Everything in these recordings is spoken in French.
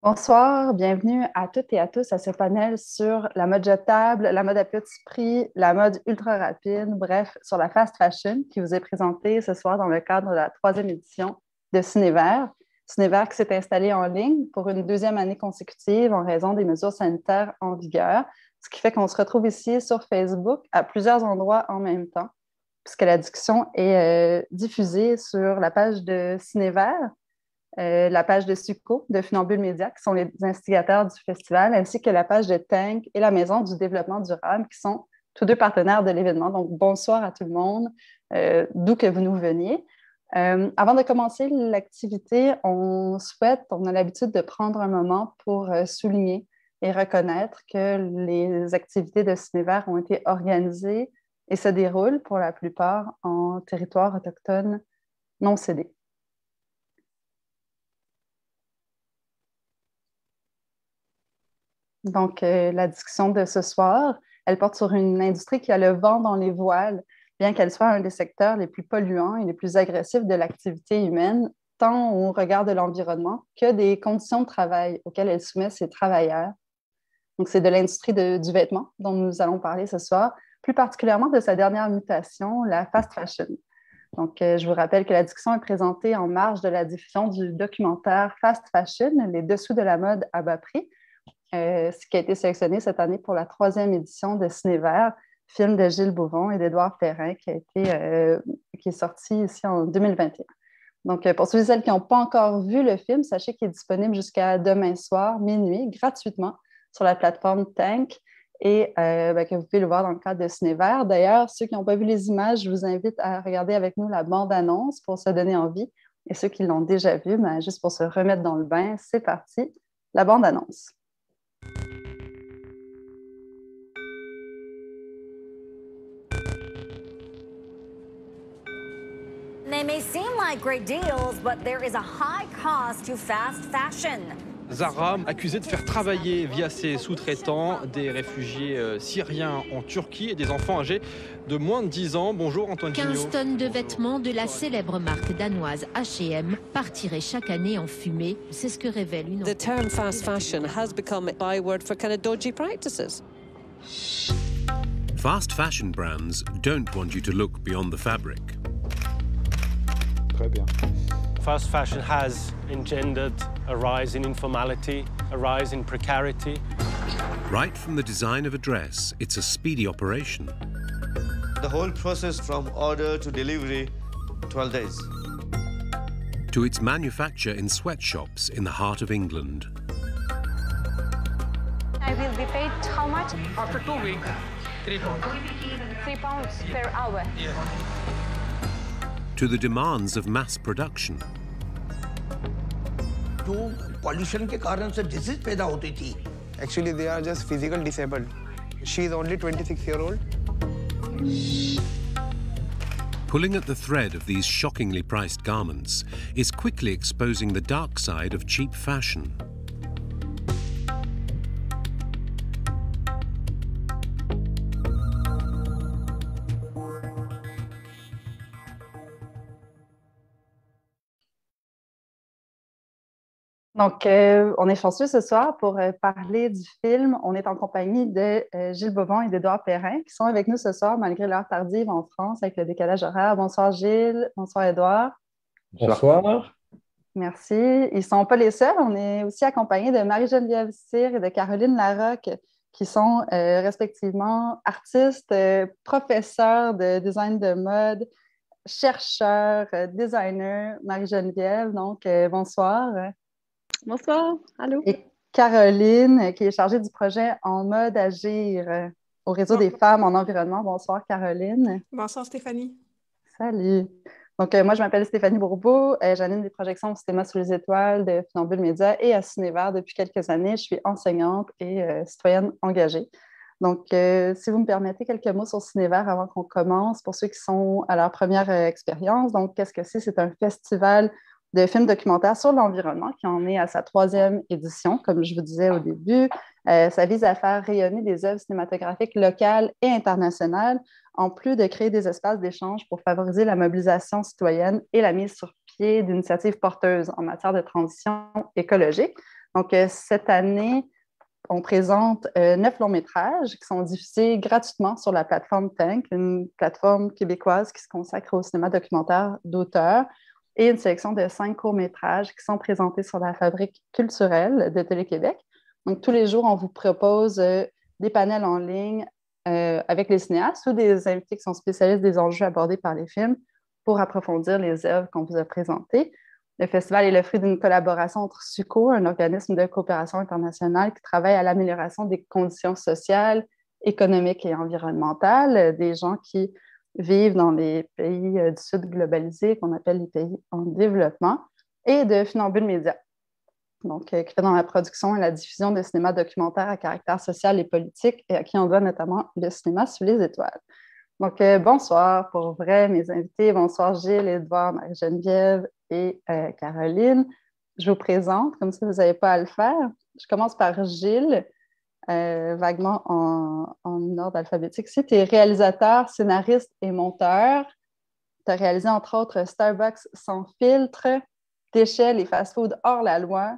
Bonsoir, bienvenue à toutes et à tous à ce panel sur la mode jetable, la mode à petit prix, la mode ultra rapide, bref, sur la fast fashion qui vous est présentée ce soir dans le cadre de la troisième édition de Cinévert. Cinévert qui s'est installé en ligne pour une deuxième année consécutive en raison des mesures sanitaires en vigueur, ce qui fait qu'on se retrouve ici sur Facebook à plusieurs endroits en même temps, puisque la discussion est diffusée sur la page de Cinévert, la page de Succo, de Funambule Média, qui sont les instigateurs du festival, ainsi que la page de Tank et la Maison du développement durable, qui sont tous deux partenaires de l'événement. Donc, bonsoir à tout le monde, d'où que vous nous veniez. Avant de commencer l'activité, on a l'habitude de prendre un moment pour souligner et reconnaître que les activités de Cinévert ont été organisées et se déroulent pour la plupart en territoire autochtone non cédé. Donc, la discussion de ce soir, elle porte sur une industrie qui a le vent dans les voiles, bien qu'elle soit un des secteurs les plus polluants et les plus agressifs de l'activité humaine, tant au regard de l'environnement que des conditions de travail auxquelles elle soumet ses travailleurs. Donc, c'est de l'industrie du vêtement dont nous allons parler ce soir, plus particulièrement de sa dernière mutation, la fast fashion. Donc, je vous rappelle que la discussion est présentée en marge de la diffusion du documentaire Fast Fashion, les dessous de la mode à bas prix, ce qui a été sélectionné cette année pour la troisième édition de Cinévert, film de Gilles Bouvon et d'Édouard Perrin, qui est sorti ici en 2021. Donc, pour ceux et celles qui n'ont pas encore vu le film, sachez qu'il est disponible jusqu'à demain soir, minuit, gratuitement, sur la plateforme Tank, et que vous pouvez le voir dans le cadre de Cinévert. D'ailleurs, ceux qui n'ont pas vu les images, je vous invite à regarder avec nous la bande-annonce pour se donner envie. Et ceux qui l'ont déjà vu, juste pour se remettre dans le bain, c'est parti, la bande-annonce. They may seem like great deals, but there is a high cost to fast fashion. Zara, accusée de faire travailler via ses sous-traitants des réfugiés syriens en Turquie et des enfants âgés de moins de 10 ans. Bonjour Antoine Gignot. 15 tonnes de vêtements de la célèbre marque danoise H&M partiraient chaque année en fumée. C'est ce que révèle une enquête. The term fast fashion has become a byword for kind of dodgy practices. Fast fashion brands don't want you to look beyond the fabric. Très bien. Fast fashion has engendered a rise in informality, a rise in precarity. Right from the design of a dress, it's a speedy operation. The whole process from order to delivery, 12 days. To its manufacture in sweatshops in the heart of England. I will be paid how much? After 2 weeks, £3. £3 per hour. Yes. To the demands of mass production. Pollution के कारण से disease पैदा होती थी. Actually, they are just physical disabled. She is only 26-year-old. Pulling at the thread of these shockingly priced garments is quickly exposing the dark side of cheap fashion. Donc, on est chanceux ce soir pour parler du film. On est en compagnie de Gilles Bouvon et d'Édouard Perrin, qui sont avec nous ce soir, malgré l'heure tardive en France, avec le décalage horaire. Bonsoir Gilles, bonsoir Édouard. Bonsoir. Merci. Ils ne sont pas les seuls. On est aussi accompagnés de Marie-Geneviève Cyr et de Caroline Larocque, qui sont respectivement artistes, professeurs de design de mode, chercheurs, designers. Marie-Geneviève, donc bonsoir. Bonsoir, allô. Et Caroline, qui est chargée du projet En mode agir au réseau des femmes en environnement. Bonsoir, Caroline. Bonsoir, Stéphanie. Salut. Donc, moi, je m'appelle Stéphanie Bourbeau. J'anime des projections au Cinéma sous les étoiles de Funambule Média et à Cinévert depuis quelques années. Je suis enseignante et citoyenne engagée. Donc, si vous me permettez quelques mots sur Cinévert avant qu'on commence, pour ceux qui sont à leur première expérience. Donc, qu'est-ce que c'est? C'est un festival de films documentaires sur l'environnement qui en est à sa troisième édition, comme je vous disais au début. Ça vise à faire rayonner des œuvres cinématographiques locales et internationales, en plus de créer des espaces d'échange pour favoriser la mobilisation citoyenne et la mise sur pied d'initiatives porteuses en matière de transition écologique. Donc, cette année, on présente 9 longs métrages qui sont diffusés gratuitement sur la plateforme Tank, une plateforme québécoise qui se consacre au cinéma documentaire d'auteur, et une sélection de 5 courts-métrages qui sont présentés sur la Fabrique culturelle de Télé-Québec. Donc, tous les jours, on vous propose des panels en ligne avec les cinéastes ou des invités qui sont spécialistes des enjeux abordés par les films pour approfondir les œuvres qu'on vous a présentées. Le festival est le fruit d'une collaboration entre SUCO, un organisme de coopération internationale qui travaille à l'amélioration des conditions sociales, économiques et environnementales des gens qui vivent dans les pays du Sud globalisé, qu'on appelle les pays en développement, et de Funambule Média, donc qui fait dans la production et la diffusion de cinéma documentaire à caractère social et politique, et à qui on doit notamment le cinéma sous les étoiles. Donc, bonsoir pour vrai, mes invités. Bonsoir Gilles, Édouard, Marie-Geneviève et Caroline. Je vous présente, comme ça vous n'avez pas à le faire. Je commence par Gilles, vaguement en ordre alphabétique. Tu es réalisateur, scénariste et monteur. Tu as réalisé entre autres Starbucks sans filtre, Déchets, les fast-foods hors la loi.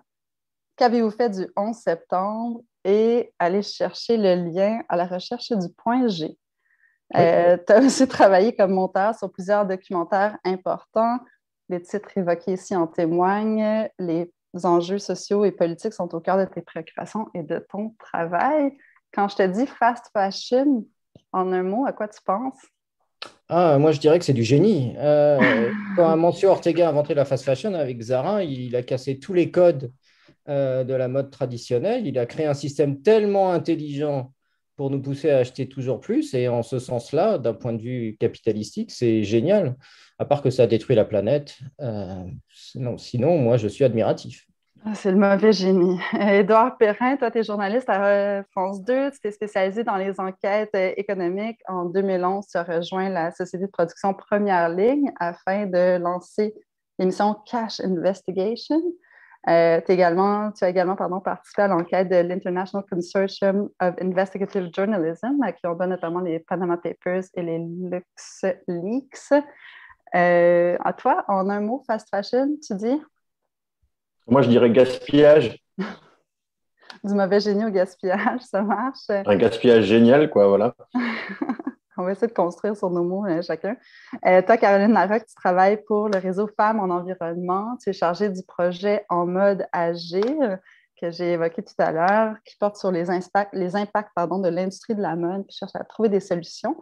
Qu'avez-vous fait du 11 septembre? Et aller chercher le lien à la recherche du point G. Oui. Tu as aussi travaillé comme monteur sur plusieurs documentaires importants. Les titres évoqués ici en témoignent. Les enjeux sociaux et politiques sont au cœur de tes préoccupations et de ton travail. Quand je te dis fast fashion, en un mot, à quoi tu penses? Moi, je dirais que c'est du génie. Quand Amancio Ortega a inventé la fast fashion avec Zara, il a cassé tous les codes de la mode traditionnelle. Il a créé un système tellement intelligent pour nous pousser à acheter toujours plus. Et en ce sens-là, d'un point de vue capitalistique, c'est génial. À part que ça a détruit la planète. Sinon, moi, je suis admiratif. C'est le mauvais génie. Édouard Perrin, toi, tu es journaliste à France 2. Tu t'es spécialisé dans les enquêtes économiques. En 2011, tu as rejoint la société de production Première Ligne afin de lancer l'émission Cash Investigation. Tu as également participé à l'enquête de l'International Consortium of Investigative Journalism, à qui on doit notamment les Panama Papers et les LuxLeaks. À toi, en un mot, fast fashion, tu dis? Moi, je dirais gaspillage. Du mauvais génie au gaspillage, ça marche. Un gaspillage génial, quoi, voilà. On va essayer de construire sur nos mots chacun. Toi, Caroline Larocque, tu travailles pour le réseau Femmes en environnement. Tu es chargée du projet En mode agir, que j'ai évoqué tout à l'heure, qui porte sur les impacts de l'industrie de la mode, qui cherche à trouver des solutions.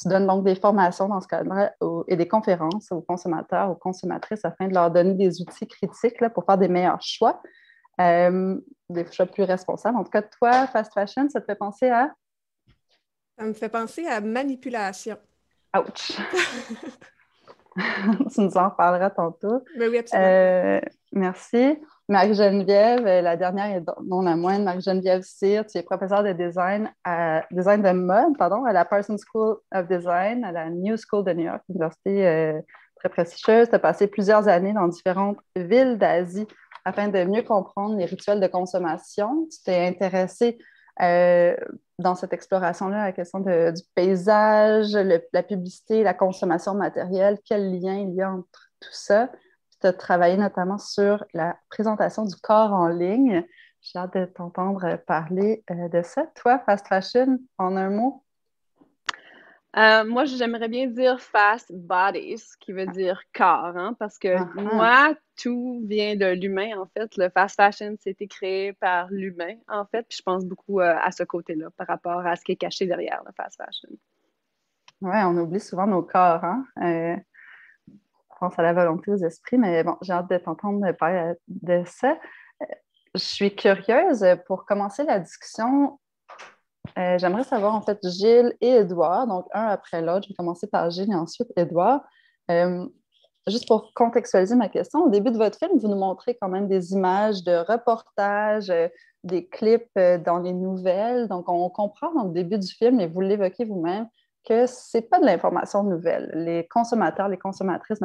Tu donnes donc des formations dans ce cadre et des conférences aux consommateurs, aux consommatrices, afin de leur donner des outils critiques là, pour faire des meilleurs choix, des choix plus responsables. En tout cas, toi, fast fashion, ça te fait penser à? Ça me fait penser à manipulation. Ouch! Tu nous en reparleras tantôt. Mais oui, absolument. Merci. Marie-Geneviève, la dernière et non la moindre, Marie-Geneviève Cyr, tu es professeure de design de mode, à la Parsons School of Design, à la New School de New York, une université très prestigieuse. Tu as passé plusieurs années dans différentes villes d'Asie afin de mieux comprendre les rituels de consommation. Tu t'es intéressée dans cette exploration-là à la question du paysage, la publicité, la consommation matérielle, quel lien il y a entre tout ça. Tu as travaillé notamment sur la présentation du corps en ligne. J'ai hâte de t'entendre parler de ça. Toi, fast fashion, en un mot? Moi, j'aimerais bien dire fast bodies, qui veut dire corps, hein, parce que moi, tout vient de l'humain, en fait. Le fast fashion, c'était créé par l'humain, en fait. Puis je pense beaucoup à ce côté-là par rapport à ce qui est caché derrière le fast fashion. Oui, on oublie souvent nos corps, hein? On pense à la volonté, aux esprits, mais bon, j'ai hâte de t'entendre parler de ça. Je suis curieuse, pour commencer la discussion, j'aimerais savoir, en fait, Gilles et Édouard, donc un après l'autre. Je vais commencer par Gilles et ensuite Édouard. Juste pour contextualiser ma question, au début de votre film, vous nous montrez quand même des images de reportages, des clips dans les nouvelles. Donc, on comprend dans le début du film, et vous l'évoquez vous-même, que ce n'est pas de l'information nouvelle. Les consommateurs, les consommatrices,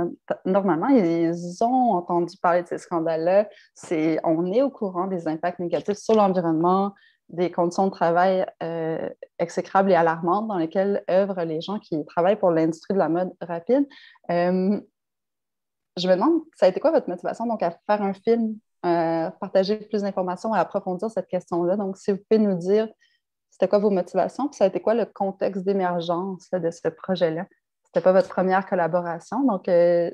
normalement, ils ont entendu parler de ces scandales-là. On est au courant des impacts négatifs sur l'environnement, des conditions de travail exécrables et alarmantes dans lesquelles œuvrent les gens qui travaillent pour l'industrie de la mode rapide. Je me demande, ça a été quoi votre motivation donc, à faire un film partager plus d'informations et approfondir cette question-là. Donc, si vous pouvez nous dire, c'était quoi vos motivations, puis ça a été quoi le contexte d'émergence là, de ce projet-là? C'était pas votre première collaboration. Donc,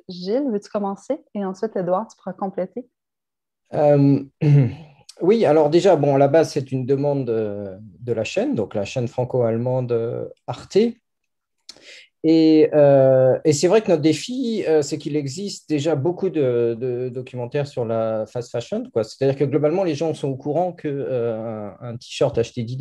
Gilles, veux-tu commencer? Et ensuite, Édouard, tu pourras compléter. Oui, alors déjà, bon, à la base, c'est une demande de la chaîne, donc la chaîne franco-allemande Arte. Et c'est vrai que notre défi, c'est qu'il existe déjà beaucoup de documentaires sur la fast fashion, quoi. C'est-à-dire que globalement, les gens sont au courant que un t-shirt acheté $10,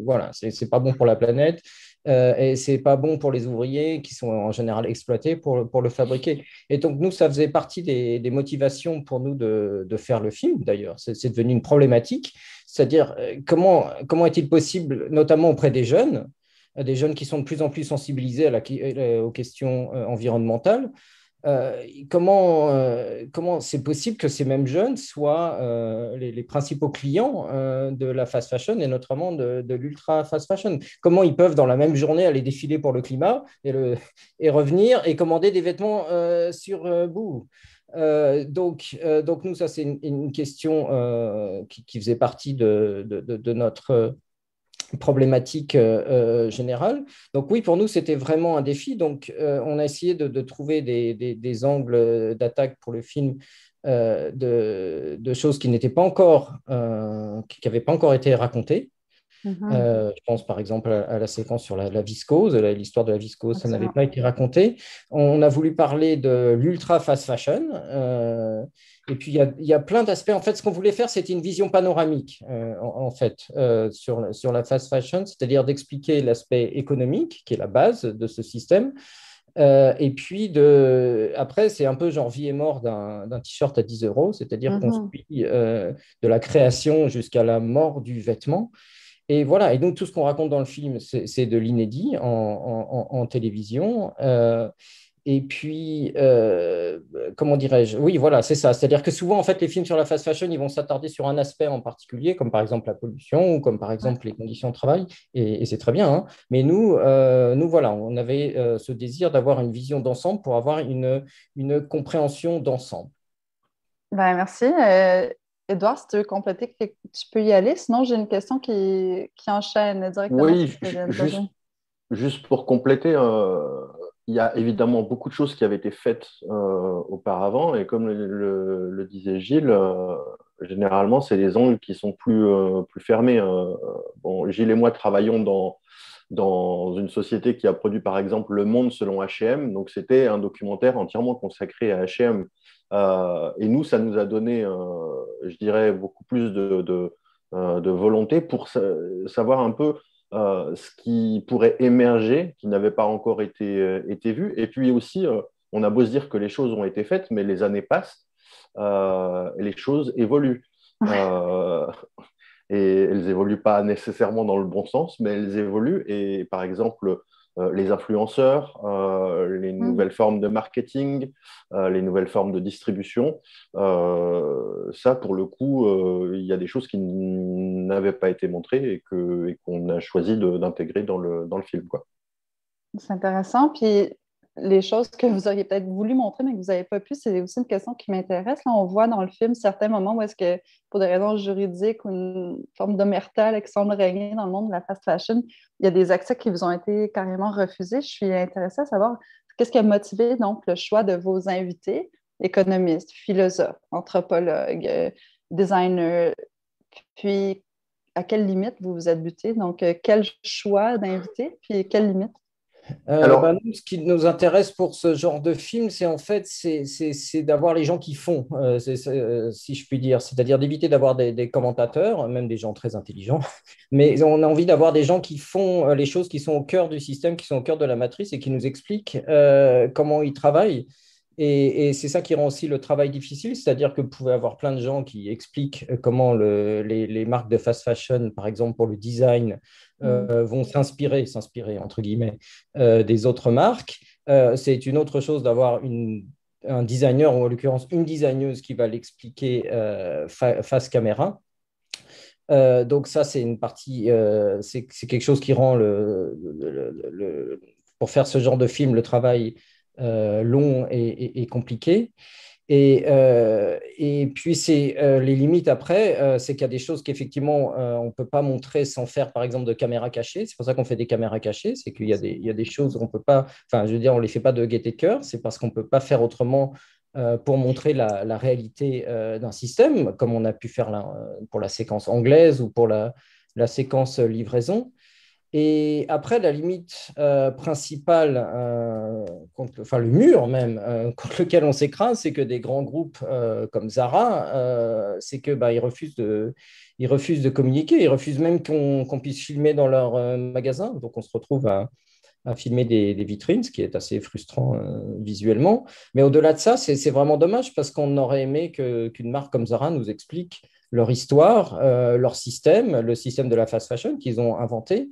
voilà, c'est pas bon pour la planète. Et c'est pas bon pour les ouvriers qui sont en général exploités pour le fabriquer. Et donc, nous, ça faisait partie des motivations pour nous de faire le film, d'ailleurs. C'est devenu une problématique. C'est-à-dire, comment est-il possible, notamment auprès des jeunes qui sont de plus en plus sensibilisés aux questions environnementales, comment c'est possible que ces mêmes jeunes soient les principaux clients de la fast fashion et notamment de l'ultra fast fashion? Comment ils peuvent dans la même journée aller défiler pour le climat et revenir et commander des vêtements sur Boo? Donc nous, ça c'est une question qui faisait partie de notre problématique générale. Donc oui, pour nous, c'était vraiment un défi. Donc on a essayé de trouver des angles d'attaque pour le film de choses qui n'étaient pas encore, qui n'avaient pas encore été racontées. Je pense par exemple à la séquence sur la viscose, l'histoire de la viscose, ça n'avait pas été raconté. On a voulu parler de l'ultra fast fashion. Et puis, il y a plein d'aspects. En fait, ce qu'on voulait faire, c'était une vision panoramique, sur la fast fashion, c'est-à-dire d'expliquer l'aspect économique, qui est la base de ce système. Et puis, après, c'est un peu genre vie et mort d'un t-shirt à 10 €, c'est-à-dire qu'on suit de la création jusqu'à la mort du vêtement. Et voilà, et donc tout ce qu'on raconte dans le film, c'est de l'inédit en télévision. Et puis, comment dirais-je? Oui, voilà, c'est ça. C'est-à-dire que souvent, en fait, les films sur la fast fashion, ils vont s'attarder sur un aspect en particulier, comme par exemple la pollution ou comme par exemple les conditions de travail. Et c'est très bien, hein. Mais nous, voilà, on avait ce désir d'avoir une vision d'ensemble pour avoir une compréhension d'ensemble. Ben, merci. Édouard, si tu veux compléter, tu peux y aller. Sinon, j'ai une question qui enchaîne directement. Oui, juste pour compléter, il y a évidemment beaucoup de choses qui avaient été faites auparavant. Et comme le disait Gilles, généralement, c'est des angles qui sont plus fermés. Bon, Gilles et moi travaillons dans une société qui a produit, par exemple, Le Monde selon H&M. Donc, c'était un documentaire entièrement consacré à H&M. Et nous, ça nous a donné, je dirais, beaucoup plus de volonté pour savoir un peu ce qui pourrait émerger, qui n'avait pas encore été vu. Et puis aussi, on a beau se dire que les choses ont été faites, mais les années passent et les choses évoluent. Et elles évoluent pas nécessairement dans le bon sens, mais elles évoluent. Et par exemple, les influenceurs, les nouvelles formes de marketing, les nouvelles formes de distribution. Ça, pour le coup, il y a des choses qui n'avaient pas été montrées et qu'on a choisi d'intégrer dans le film, quoi. C'est intéressant. Puis les choses que vous auriez peut-être voulu montrer, mais que vous n'avez pas pu, c'est aussi une question qui m'intéresse. Là, on voit dans le film certains moments où est-ce que, pour des raisons juridiques ou une forme d'omerta qui semble régner dans le monde de la fast fashion, il y a des accès qui vous ont été carrément refusés. Je suis intéressée à savoir qu'est-ce qui a motivé donc le choix de vos invités, économistes, philosophes, anthropologues, designers, puis à quelle limite vous vous êtes buté? Donc, quel choix d'invités, puis quelle limite? Nous, ce qui nous intéresse pour ce genre de film, c'est en fait c'est d'avoir les gens qui font, si je puis dire, c'est-à-dire d'éviter d'avoir des commentateurs, même des gens très intelligents, mais on a envie d'avoir des gens qui font les choses qui sont au cœur du système, qui sont au cœur de la matrice et qui nous expliquent comment ils travaillent. Et c'est ça qui rend aussi le travail difficile, c'est-à-dire que vous pouvez avoir plein de gens qui expliquent comment les marques de fast fashion, par exemple pour le design, vont s'inspirer entre guillemets, des autres marques. C'est une autre chose d'avoir un designer, ou en l'occurrence une designeuse qui va l'expliquer face caméra. Donc ça, c'est une partie, c'est quelque chose qui rend pour faire ce genre de film, le travail long et compliqué. Et puis, c'est les limites après, c'est qu'il y a des choses qu'effectivement, on ne peut pas montrer sans faire, par exemple, de caméra cachée. C'est pour ça qu'on fait des caméras cachées. C'est qu'il y a des choses où on ne peut pas, enfin, je veux dire, on ne les fait pas de gaieté de cœur. C'est parce qu'on ne peut pas faire autrement pour montrer la réalité d'un système, comme on a pu faire là, pour la séquence anglaise ou pour la séquence livraison. Et après, la limite principale, enfin le mur même, contre lequel on s'écrase, c'est que des grands groupes comme Zara, c'est que ils refusent de communiquer, ils refusent même qu'on puisse filmer dans leur magasin. Donc on se retrouve à filmer des vitrines, ce qui est assez frustrant visuellement. Mais au-delà de ça, c'est vraiment dommage parce qu'on aurait aimé qu'une marque comme Zara nous explique leur histoire, leur système, le système de la fast fashion qu'ils ont inventé.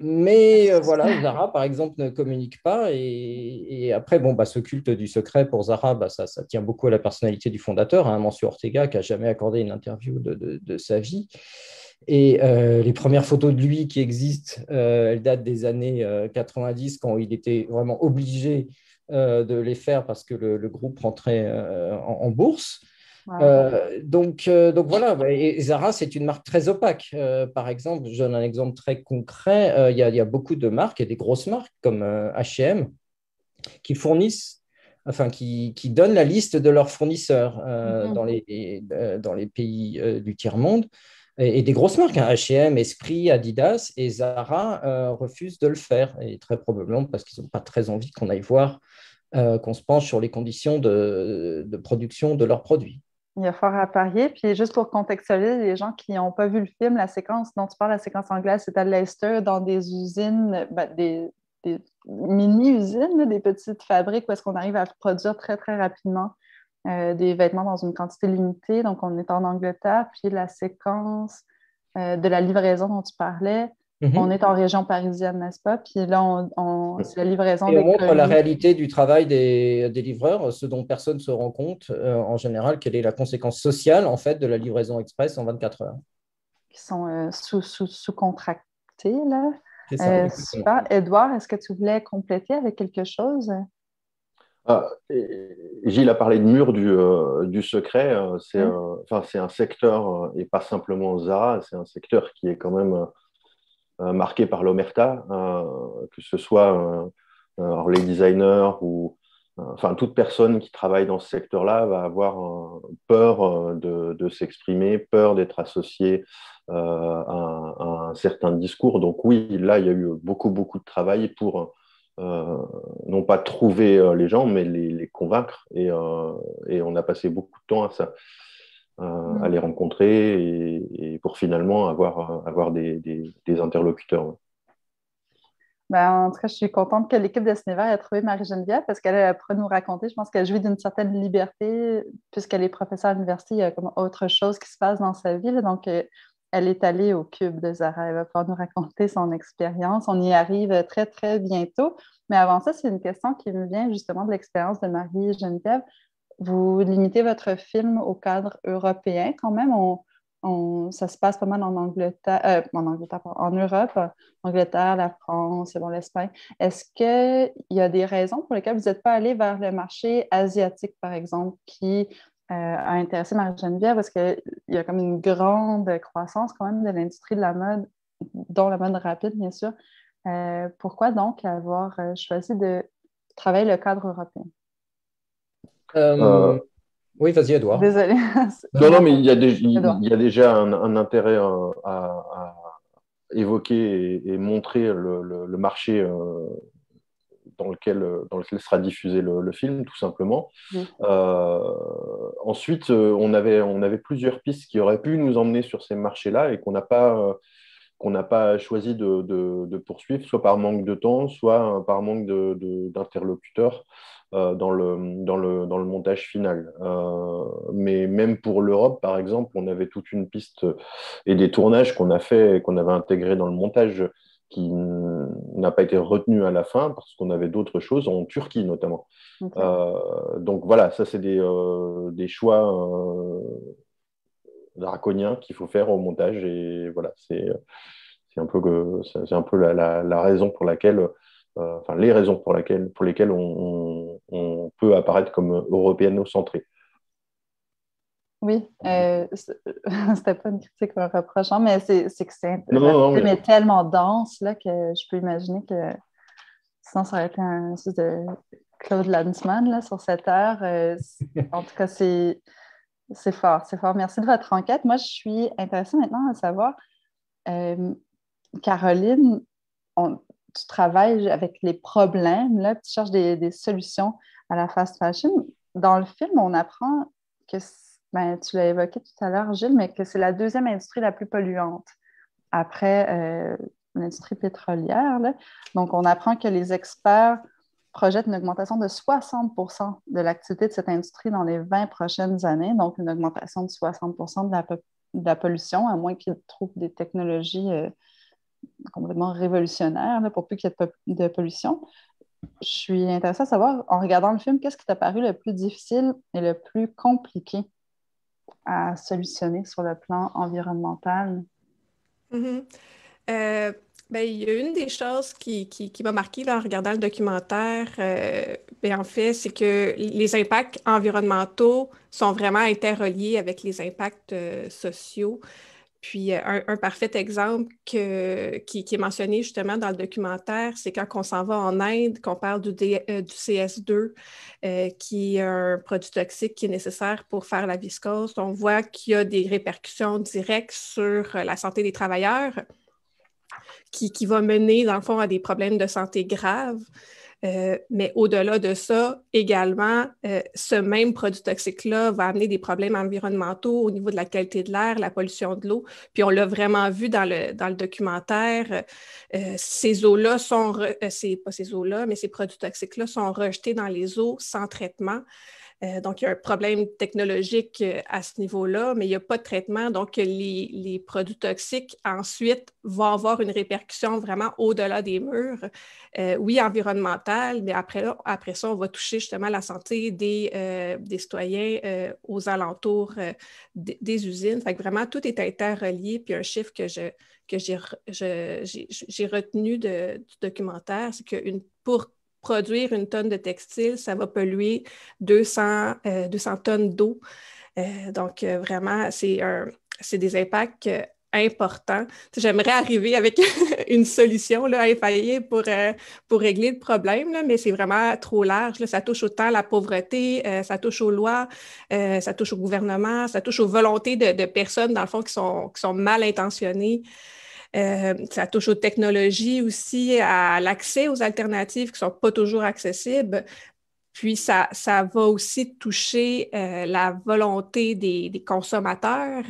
Mais voilà, Zara, par exemple, ne communique pas. Et après, ce culte du secret pour Zara, ça tient beaucoup à la personnalité du fondateur, hein, Mansour Ortega, qui n'a jamais accordé une interview de sa vie. Et les premières photos de lui qui existent, elles datent des années 90, quand il était vraiment obligé de les faire parce que le groupe rentrait en bourse. Donc voilà, et Zara, c'est une marque très opaque. Par exemple, je donne un exemple très concret. Il y a beaucoup de marques, et des grosses marques comme H&M qui fournissent, enfin qui donnent la liste de leurs fournisseurs dans les pays du tiers-monde. Et des grosses marques, hein, H&M, Esprit, Adidas, et Zara refusent de le faire, et très probablement parce qu'ils n'ont pas très envie qu'on aille voir, qu'on se penche sur les conditions de production de leurs produits. Il y a fort à parier. Puis juste pour contextualiser les gens qui n'ont pas vu le film, la séquence dont tu parles, la séquence anglaise, c'est à Leicester, dans des usines, des mini-usines, des petites fabriques où est-ce qu'on arrive à produire très, très rapidement des vêtements dans une quantité limitée. Donc, on est en Angleterre. Puis la séquence de la livraison dont tu parlais, on est en région parisienne, n'est-ce pas? Puis là, c'est la livraison et on montre la réalité du travail des livreurs, ce dont personne ne se rend compte en général, quelle est la conséquence sociale en fait de la livraison express en 24 heures. Qui sont sous-contractés, là. C'est ça, super. Édouard, est-ce que tu voulais compléter avec quelque chose? Gilles a parlé de mur du secret. C'est un secteur, et pas simplement Zara, c'est un secteur qui est quand même marqué par l'omerta, que ce soit les designers ou toute personne qui travaille dans ce secteur-là va avoir peur de s'exprimer, peur d'être associée à un certain discours. Donc oui, là, il y a eu beaucoup de travail pour non pas trouver les gens, mais les convaincre. Et on a passé beaucoup de temps à ça. À les rencontrer et pour finalement avoir des interlocuteurs. En tout cas, je suis contente que l'équipe de Cinévert ait trouvé Marie-Geneviève parce qu'elle pourra nous raconter. Je pense qu'elle jouit d'une certaine liberté puisqu'elle est professeure à l'université. Il y a comme autre chose qui se passe dans sa vie. Donc, elle est allée au Cube de Zara. Elle va pouvoir nous raconter son expérience. On y arrive très, très bientôt. Mais avant ça, c'est une question qui me vient justement de l'expérience de Marie-Geneviève. Vous limitez votre film au cadre européen quand même. Ça se passe pas mal en Angleterre, en Europe, Angleterre, la France, l'Espagne. Est-ce qu'il y a des raisons pour lesquelles vous n'êtes pas allé vers le marché asiatique, par exemple, qui a intéressé Marie-Geneviève? Parce qu'il y a comme une grande croissance quand même de l'industrie de la mode, dont la mode rapide, bien sûr. Pourquoi donc avoir choisi de travailler le cadre européen? Oui, vas-y, Edouard. Désolée. Non, mais il y a déjà un intérêt à évoquer et montrer le marché dans lequel sera diffusé le film, tout simplement. Ensuite, on avait plusieurs pistes qui auraient pu nous emmener sur ces marchés-là et qu'on n'a pas choisi de poursuivre, soit par manque de temps, soit par manque d'interlocuteurs dans le montage final. Mais même pour l'Europe, par exemple, on avait toute une piste et des tournages qu'on a fait et qu'on avait intégrés dans le montage qui n'a pas été retenu à la fin parce qu'on avait d'autres choses, en Turquie notamment. Okay. Donc voilà, ça c'est des choix draconiens qu'il faut faire au montage et voilà, c'est un peu la raison pour laquelle enfin les raisons pour lesquelles on peut apparaître comme européano-centré. Oui, c'était pas une critique ou un reproche, hein, mais c'est que Non, le film est tellement dense là, que je peux imaginer que sinon ça aurait été un espèce de Claude Lanzmann là, sur cette heure. En tout cas, c'est fort, c'est fort. Merci de votre enquête. Moi, je suis intéressée maintenant à savoir, Caroline, tu travailles avec les problèmes, là, tu cherches des solutions à la fast fashion. Dans le film, on apprend que, tu l'as évoqué tout à l'heure, Gilles, mais que c'est la deuxième industrie la plus polluante après l'industrie pétrolière, là. Donc, on apprend que les experts projettent une augmentation de 60% de l'activité de cette industrie dans les 20 prochaines années, donc une augmentation de 60% de la pollution, à moins qu'ils trouvent des technologies complètement révolutionnaires là, pour plus qu'il y ait de pollution. Je suis intéressée à savoir, en regardant le film, qu'est-ce qui t'a paru le plus difficile et le plus compliqué à solutionner sur le plan environnemental? Mm-hmm. Il y a une des choses qui m'a marquée là, en regardant le documentaire, en fait, c'est que les impacts environnementaux sont vraiment interreliés avec les impacts sociaux. Puis un parfait exemple qui est mentionné justement dans le documentaire, c'est quand on s'en va en Inde, qu'on parle du CS2, qui est un produit toxique qui est nécessaire pour faire la viscose. On voit qu'il y a des répercussions directes sur la santé des travailleurs, qui va mener, dans le fond, à des problèmes de santé graves. Mais au-delà de ça, également, ce même produit toxique-là va amener des problèmes environnementaux au niveau de la qualité de l'air, la pollution de l'eau. Puis on l'a vraiment vu dans le documentaire. Ces eaux-là sont, pas ces eaux-là, mais ces produits toxiques-là sont rejetés dans les eaux sans traitement. Donc, il y a un problème technologique à ce niveau-là, mais il n'y a pas de traitement. Donc, les produits toxiques, ensuite, vont avoir une répercussion vraiment au-delà des murs. Oui, environnementale, mais après ça, on va toucher justement la santé des citoyens aux alentours des usines. Fait que vraiment, tout est interrelié. Puis un chiffre que j'ai retenu du documentaire, c'est que pour produire une tonne de textile, ça va polluer 200 tonnes d'eau. Donc, vraiment, c'est des impacts importants. J'aimerais arriver avec une solution là, infaillible pour régler le problème, là, mais c'est vraiment trop large. Là. Ça touche autant la pauvreté, ça touche aux lois, ça touche au gouvernement, ça touche aux volontés de personnes, dans le fond, qui sont mal intentionnées. Ça touche aux technologies aussi, à l'accès aux alternatives qui ne sont pas toujours accessibles. Puis, ça va aussi toucher la volonté des consommateurs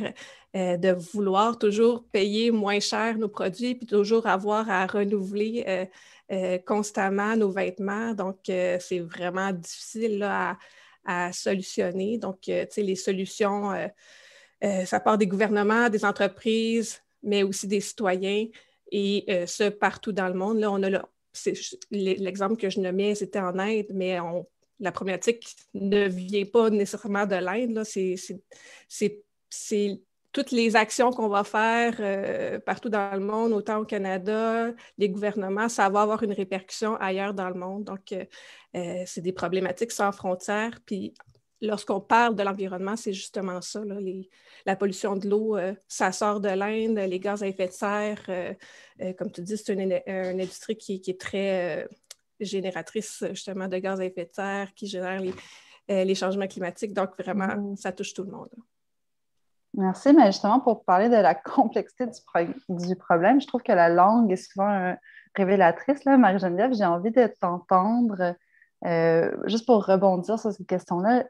de vouloir toujours payer moins cher nos produits puis toujours avoir à renouveler constamment nos vêtements. Donc, c'est vraiment difficile là, à solutionner. Donc, tu sais, les solutions, ça part des gouvernements, des entreprises, mais aussi des citoyens, et ce, partout dans le monde. Là, on a l'exemple que je nommais, c'était en Inde, mais la problématique ne vient pas nécessairement de l'Inde. C'est toutes les actions qu'on va faire partout dans le monde, autant au Canada, les gouvernements, ça va avoir une répercussion ailleurs dans le monde. Donc, c'est des problématiques sans frontières. Puis, lorsqu'on parle de l'environnement, c'est justement ça. Là, la pollution de l'eau, ça sort de l'Inde, les gaz à effet de serre, comme tu dis, c'est une industrie qui est très génératrice justement de gaz à effet de serre, qui génère les changements climatiques. Donc, vraiment, ça touche tout le monde. Merci, mais justement, pour parler de la complexité du problème, je trouve que la langue est souvent révélatrice. Là, Marie-Geneviève, j'ai envie de t'entendre, juste pour rebondir sur cette question-là.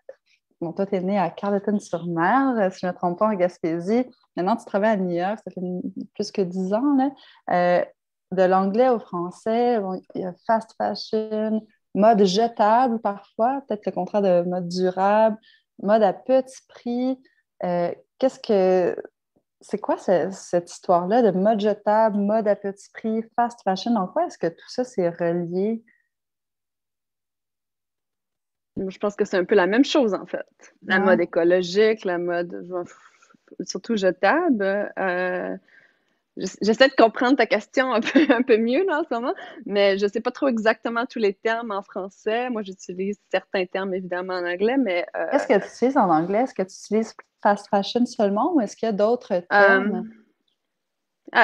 Bon, toi, tu es née à Carleton-sur-Mer, si je ne me trompe pas, en Gaspésie. Maintenant, tu travailles à New York, ça fait plus que 10 ans. Là. De l'anglais au français, bon, il y a fast fashion, mode jetable parfois, peut-être le contraire de mode durable, mode à petit prix. C'est quoi cette histoire-là de mode jetable, mode à petit prix, fast fashion? En quoi est-ce que tout ça s'est relié? Je pense que c'est un peu la même chose, en fait. La mode écologique, la mode surtout jetable. J'essaie de comprendre ta question un peu mieux là, en ce moment, mais je ne sais pas trop exactement tous les termes en français. Moi, j'utilise certains termes évidemment en anglais, mais... Qu'est-ce que tu utilises en anglais? Est-ce que tu utilises fast fashion seulement ou est-ce qu'il y a d'autres termes?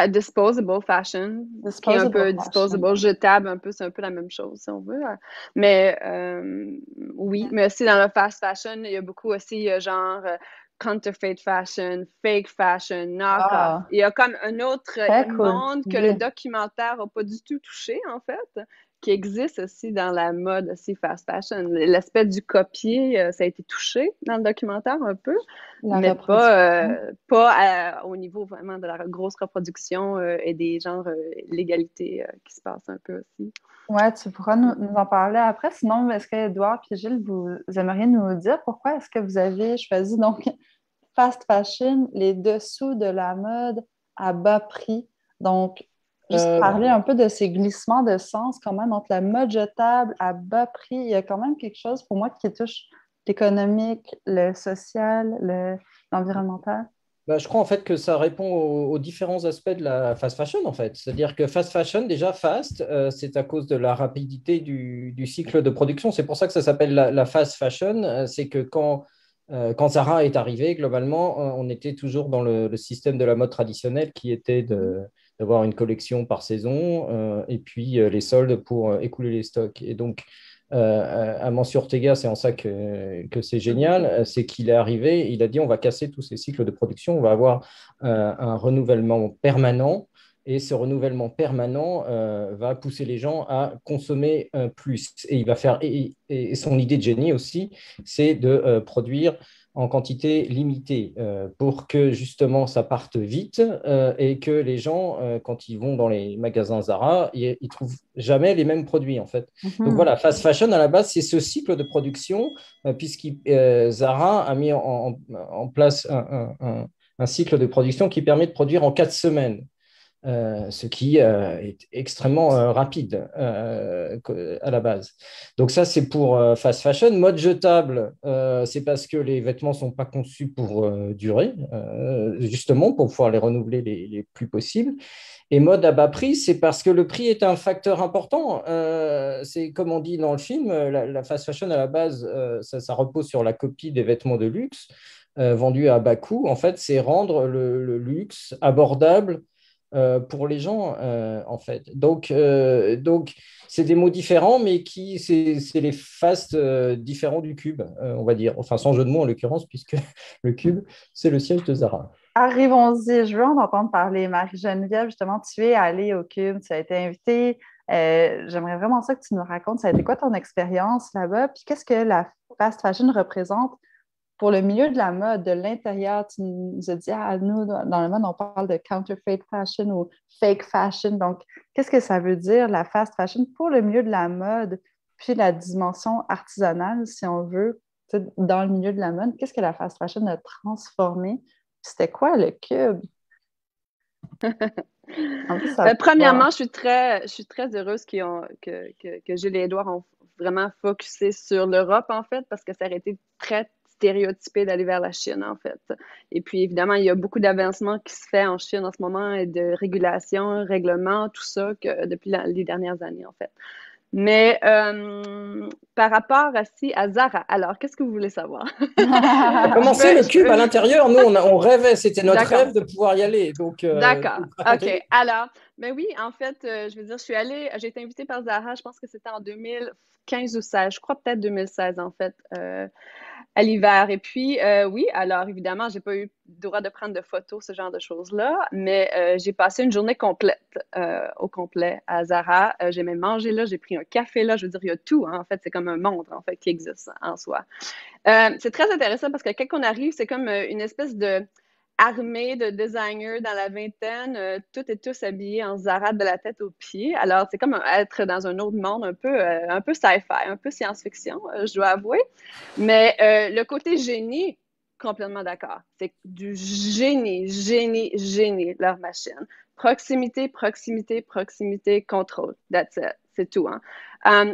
Disposable fashion, qui est un peu disposable, jetable, c'est un peu la même chose si on veut. Mais oui, mais aussi dans le fast fashion, il y a beaucoup aussi genre counterfeit fashion, fake fashion, knock-off. Il y a comme un autre monde que le documentaire n'a pas du tout touché, en fait, qui existe aussi dans la mode aussi fast fashion. L'aspect du copier, ça a été touché dans le documentaire un peu, mais pas au niveau vraiment de la grosse reproduction et des genres l'égalité qui se passe un peu aussi. Ouais, tu pourras nous en parler après. Sinon, est-ce qu'Édouard et Gilles, vous aimeriez nous dire pourquoi est-ce que vous avez choisi donc fast fashion, les dessous de la mode à bas prix? Donc, juste parler un peu de ces glissements de sens quand même entre la mode jetable à bas prix. Il y a quand même quelque chose pour moi qui touche l'économique, le social, l'environnemental. Je crois en fait que ça répond aux différents aspects de la fast fashion en fait. C'est-à-dire que fast fashion, déjà fast, c'est à cause de la rapidité du cycle de production. C'est pour ça que ça s'appelle la fast fashion. C'est que quand Zara est arrivé, globalement, on était toujours dans le système de la mode traditionnelle qui était d'avoir une collection par saison et puis les soldes pour écouler les stocks. Et donc, Amancio Ortega, c'est en ça que c'est génial, c'est qu'il est arrivé, il a dit on va casser tous ces cycles de production, on va avoir un renouvellement permanent et ce renouvellement permanent va pousser les gens à consommer plus. Et il va faire, et son idée de génie aussi, c'est de produire en quantité limitée pour que justement ça parte vite et que les gens, quand ils vont dans les magasins Zara, ils trouvent jamais les mêmes produits en fait. Donc voilà, fast fashion à la base, c'est ce cycle de production Zara a mis en place un cycle de production qui permet de produire en 4 semaines. Ce qui est extrêmement rapide à la base. Donc ça, c'est pour fast fashion. Mode jetable, c'est parce que les vêtements ne sont pas conçus pour durer, justement, pour pouvoir les renouveler les plus possibles. Et mode à bas prix, c'est parce que le prix est un facteur important. C'est comme on dit dans le film, la fast fashion à la base, ça repose sur la copie des vêtements de luxe vendus à bas coût. En fait, c'est rendre le luxe abordable pour les gens, en fait. Donc c'est des mots différents, mais c'est les faces différents du cube, on va dire. Enfin, sans jeu de mots en l'occurrence, puisque le cube, c'est le siège de Zara. Arrivons-y, je veux en entendre parler. Marie-Geneviève, justement, tu es allée au Cube, tu as été invitée. J'aimerais vraiment ça que tu nous racontes. Ça a été quoi ton expérience là-bas? Puis qu'est-ce que la fast fashion représente pour le milieu de la mode, de l'intérieur? Tu nous as dit, nous, dans le mode, on parle de counterfeit fashion ou fake fashion. Donc, qu'est-ce que ça veut dire, la fast fashion, pour le milieu de la mode, puis la dimension artisanale, si on veut, dans le milieu de la mode? Qu'est-ce que la fast fashion a transformé? C'était quoi le Cube? Premièrement, je suis très heureuse que Gilles et Édouard ont vraiment focusé sur l'Europe, en fait, parce que ça aurait été très stéréotypé d'aller vers la Chine, en fait. Et puis, évidemment, il y a beaucoup d'avancements qui se fait en Chine en ce moment, et de régulation, règlements, tout ça, depuis les dernières années, en fait. Mais par rapport à Zara, alors, qu'est-ce que vous voulez savoir? Comment c'est le Cube à l'intérieur? Nous, on rêvait, c'était notre rêve de pouvoir y aller. D'accord, OK. Alors, ben oui, en fait, je veux dire, j'ai été invitée par Zara, je pense que c'était en 2015 ou 16, je crois peut-être 2016, en fait, à l'hiver. Et puis, oui, alors évidemment, j'ai pas eu le droit de prendre de photos, ce genre de choses-là, mais j'ai passé une journée complète, au complet à Zara. J'ai même mangé là, j'ai pris un café là, je veux dire, il y a tout, hein, en fait, c'est comme un monde, en fait, qui existe en soi. C'est très intéressant parce que quand on arrive, c'est comme une espèce de armée de designers dans la vingtaine, toutes et tous habillés en Zara de la tête aux pieds. Alors, c'est comme être dans un autre monde un peu sci-fi, un peu science-fiction, je dois avouer. Mais le côté génie, complètement d'accord. C'est du génie, leur machine. Proximité, contrôle. That's it. C'est tout, hein.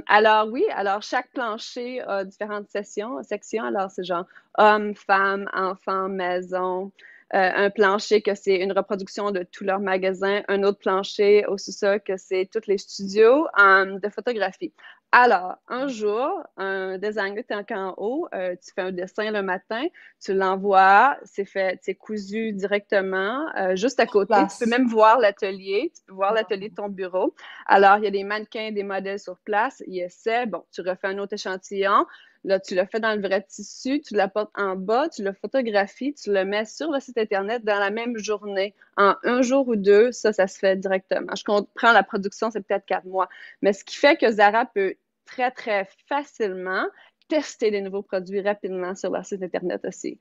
Alors oui, alors chaque plancher a différentes sections. Alors c'est genre hommes, femmes, enfants, maison. un plancher que c'est une reproduction de tous leurs magasins, un autre plancher au sous-sol que c'est tous les studios de photographie. Alors, un jour, un designer est en haut, tu fais un dessin le matin, tu l'envoies, c'est cousu directement, juste à côté. Tu peux même voir l'atelier, tu peux voir l'atelier de ton bureau. Alors, il y a des mannequins, des modèles sur place, ils essaient, bon, tu refais un autre échantillon, là, tu le fais dans le vrai tissu, tu l'apportes en bas, tu le photographies, tu le mets sur le site Internet dans la même journée. En un jour ou deux, ça se fait directement. Je comprends la production, c'est peut-être 4 mois. Mais ce qui fait que Zara peut très, très facilement tester des nouveaux produits rapidement sur leur site Internet aussi.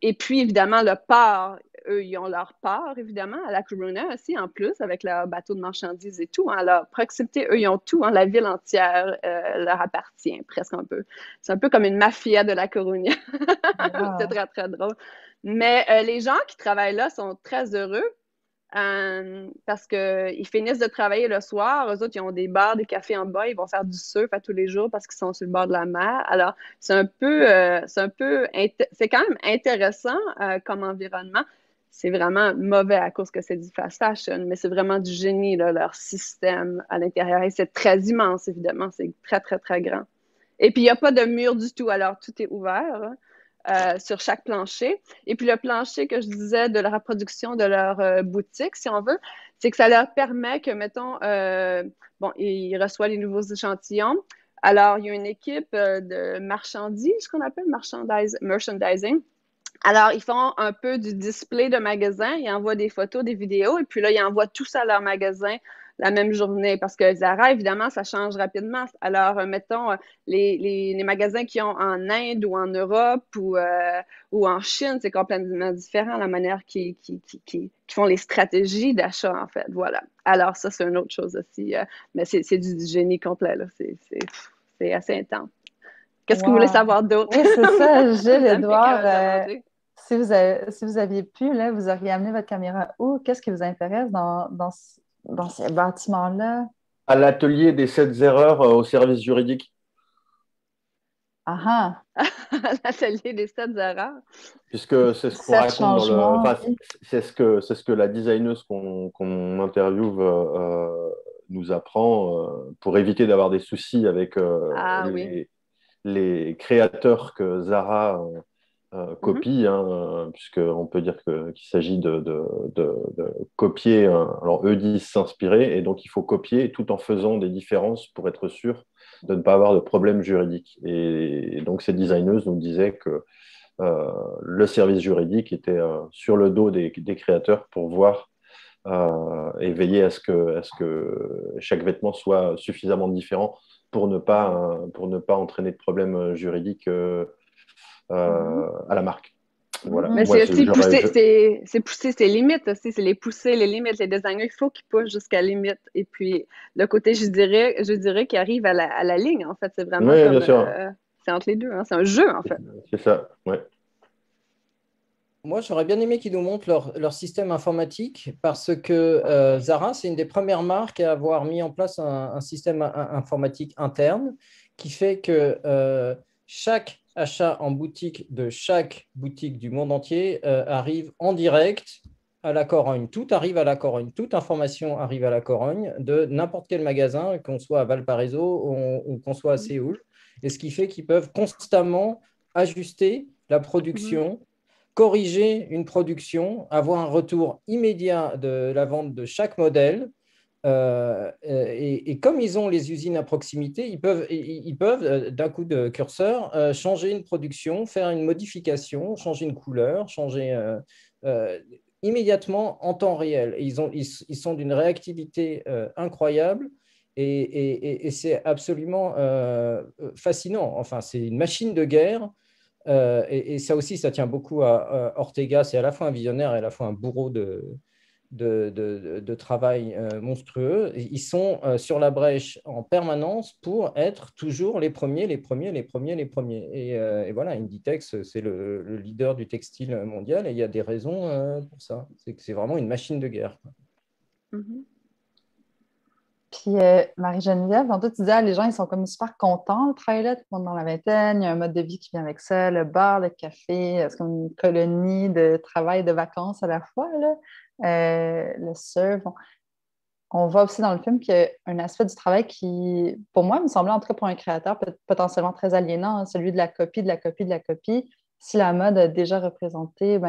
Et puis, évidemment, le port, eux, ils ont leur port, évidemment, à la Corona aussi, en plus, avec leur bateau de marchandises et tout. À leur proximité, eux, ils ont tout. La ville entière leur appartient, presque un peu. C'est un peu comme une mafia de la Corona. Wow. C'est très, très drôle. Mais les gens qui travaillent là sont très heureux. Parce qu'ils finissent de travailler le soir, eux autres, ils ont des bars, des cafés en bas, ils vont faire du surf à tous les jours parce qu'ils sont sur le bord de la mer. Alors, c'est quand même intéressant comme environnement. C'est vraiment mauvais à cause que c'est du fast fashion, mais c'est vraiment du génie, là, leur système à l'intérieur. Et c'est très immense, évidemment, c'est très, très, très grand. Et puis, il n'y a pas de mur du tout, alors tout est ouvert, hein. Sur chaque plancher. Et puis, le plancher que je disais de la reproduction de leur boutique, si on veut, c'est que ça leur permet que, mettons, ils reçoivent les nouveaux échantillons. Alors, il y a une équipe de marchandises, qu'on appelle merchandising. Alors, ils font un peu du display de magasin, ils envoient des photos, des vidéos, et puis là, ils envoient tout ça à leur magasin la même journée, parce que Zara, évidemment, ça change rapidement. Alors, mettons, les magasins qui ont en Inde ou en Europe ou en Chine, c'est complètement différent, la manière qu'ils font les stratégies d'achat, en fait. Voilà. Alors, ça, c'est une autre chose aussi. Mais c'est du génie complet, là. C'est assez intense. Qu'est-ce que vous voulez savoir d'autre? Oui, c'est ça, Gilles, Édouard. Si vous aviez pu, là, vous auriez amené votre caméra où? Qu'est-ce qui vous intéresse dans ces bâtiments-là? À l'atelier des 7 erreurs au service juridique. Ah ah! L'atelier des 7 erreurs. Puisque c'est ce qu'on raconte dans le... Enfin, c'est ce que la designeuse qu'on interviewe nous apprend pour éviter d'avoir des soucis avec les créateurs que Zara copie, puisqu'on peut dire qu'il s'agit de copier. Alors, eux disent s'inspirer, et donc il faut copier tout en faisant des différences pour être sûr de ne pas avoir de problème juridique. Et donc, ces designeuses nous disaient que le service juridique était sur le dos des créateurs pour voir et veiller à ce que chaque vêtement soit suffisamment différent pour ne pas entraîner de problèmes juridiques à la marque. Voilà. Mais c'est pousser ses limites aussi, c'est pousser les limites. Les designers, il faut qu'ils poussent jusqu'à la limite. Et puis, le côté, je dirais qu'il arrive à la ligne, en fait. C'est vraiment comme... c'est entre les deux, hein. C'est un jeu, en fait. C'est ça, ouais. Moi, j'aurais bien aimé qu'ils nous montrent leur système informatique parce que Zara, c'est une des premières marques à avoir mis en place un système informatique interne qui fait que chaque achat en boutique de chaque boutique du monde entier arrive en direct à la Corogne. Tout arrive à la Corogne. Toute information arrive à la Corogne de n'importe quel magasin, qu'on soit à Valparaiso ou qu'on soit à Séoul. Et ce qui fait qu'ils peuvent constamment ajuster la production, corriger une production, avoir un retour immédiat de la vente de chaque modèle. Et comme ils ont les usines à proximité, ils peuvent d'un coup de curseur, changer une production, faire une modification, changer une couleur, changer immédiatement en temps réel. Et ils sont d'une réactivité incroyable et c'est absolument fascinant. Enfin, c'est une machine de guerre. Et ça aussi, ça tient beaucoup à Ortega. C'est à la fois un visionnaire et à la fois un bourreau de travail monstrueux. Ils sont sur la brèche en permanence pour être toujours les premiers. Et voilà, Inditex, c'est le leader du textile mondial et il y a des raisons pour ça. C'est que c'est vraiment une machine de guerre. Puis Marie-Geneviève, tantôt tu disais, les gens, ils sont comme super contents de travailler là, tout le monde dans la vingtaine, il y a un mode de vie qui vient avec ça, le bar, le café, c'est comme une colonie de travail, de vacances à la fois, là. Le surf. On voit aussi dans le film qu'il y a un aspect du travail qui, pour moi, me semblait, en tout cas pour un créateur, potentiellement très aliénant, hein, celui de la copie, de la copie, de la copie. Si la mode a déjà représenté,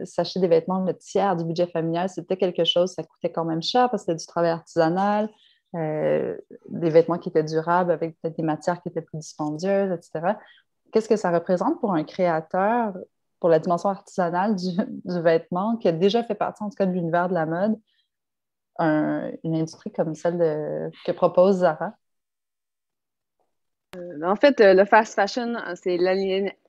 s'acheter des vêtements, le tiers du budget familial, c'était quelque chose, ça coûtait quand même cher parce que c'était du travail artisanal, des vêtements qui étaient durables avec peut-être des matières qui étaient plus dispendieuses, etc. Qu'est-ce que ça représente pour un créateur, pour la dimension artisanale du vêtement, qui a déjà fait partie, en tout cas, de l'univers de la mode, une industrie comme celle que propose Zara? En fait, le fast fashion, c'est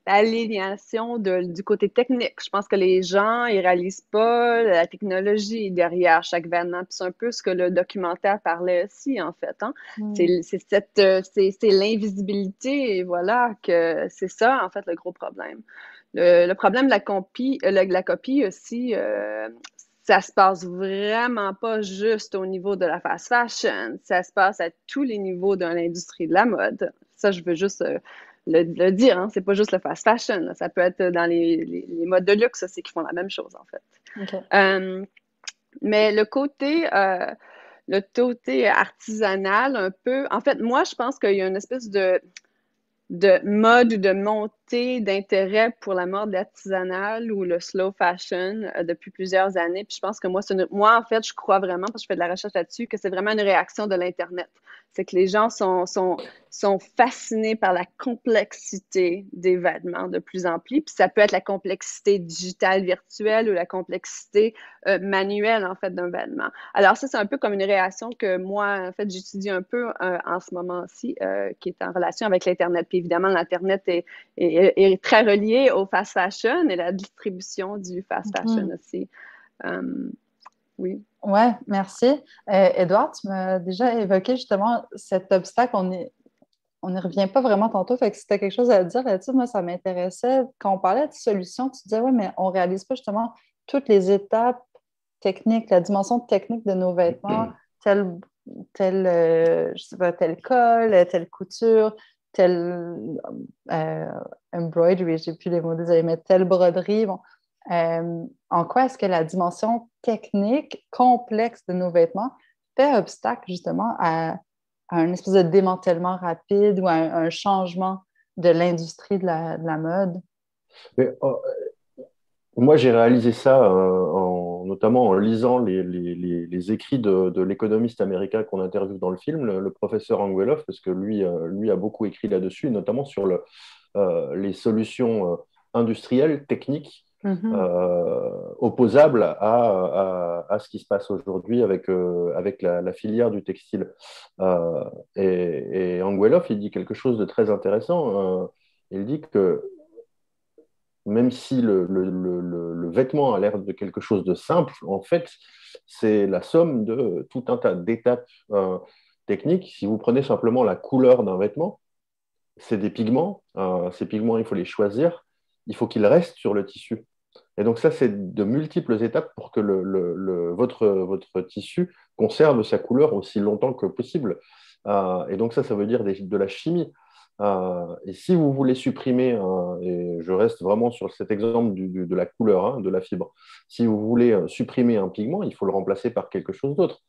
l'aliénation du côté technique. Je pense que les gens, ils réalisent pas la technologie derrière chaque vêtement. Puis c'est un peu ce que le documentaire parlait aussi, en fait. Hein? C'est l'invisibilité, et voilà, que c'est ça, en fait, le gros problème. Le problème de la copie aussi, ça se passe vraiment pas juste au niveau de la fast fashion. Ça se passe à tous les niveaux de l'industrie de la mode. Ça, je veux juste le dire. Hein? C'est pas juste le fast fashion. Là. Ça peut être dans les modes de luxe aussi qui font la même chose, en fait. Okay. Mais le côté artisanal, un peu... En fait, moi, je pense qu'il y a une espèce de mode ou de montée d'intérêt pour la mode artisanale ou le slow fashion depuis plusieurs années. Puis je pense que moi, en fait, je crois vraiment, parce que je fais de la recherche là-dessus, que c'est vraiment une réaction de l'Internet. C'est que les gens sont fascinés par la complexité des vêtements de plus en plus. Puis ça peut être la complexité digitale virtuelle ou la complexité manuelle, en fait, d'un vêtement. Alors ça, c'est un peu comme une réaction que moi, en fait, j'étudie un peu en ce moment-ci, qui est en relation avec l'Internet. Puis évidemment, l'Internet est très relié au fast fashion et la distribution du fast fashion aussi. Oui. Ouais, merci. Édouard, tu m'as déjà évoqué justement cet obstacle. On n'y revient pas vraiment tantôt. Fait que si tu as quelque chose à dire là-dessus, moi, ça m'intéressait. Quand on parlait de solutions, tu disais, ouais, mais on ne réalise pas justement toutes les étapes techniques, la dimension technique de nos vêtements, je sais pas, tel col, telle couture, telle embroidery, j'ai plus les mots, désolé, mais telle broderie. Bon. En quoi est-ce que la dimension technique complexe de nos vêtements fait obstacle justement à un espèce de démantèlement rapide ou à un changement de l'industrie de la mode? Mais, moi, j'ai réalisé ça notamment en lisant les écrits de l'économiste américain qu'on interviewe dans le film, le professeur Angueloff, parce que lui a beaucoup écrit là-dessus, notamment sur les solutions industrielles, techniques, opposable à ce qui se passe aujourd'hui avec la filière du textile. Et Angueloff, il dit quelque chose de très intéressant. Il dit que même si le vêtement a l'air de quelque chose de simple, en fait, c'est la somme de tout un tas d'étapes techniques. Si vous prenez simplement la couleur d'un vêtement, c'est des pigments. Ces pigments, il faut les choisir. Il faut qu'ils restent sur le tissu. Et donc ça, c'est de multiples étapes pour que votre tissu conserve sa couleur aussi longtemps que possible. Et donc ça veut dire de la chimie. Et si vous voulez supprimer, et je reste vraiment sur cet exemple de la couleur, hein, de la fibre, si vous voulez supprimer un pigment, il faut le remplacer par quelque chose d'autre.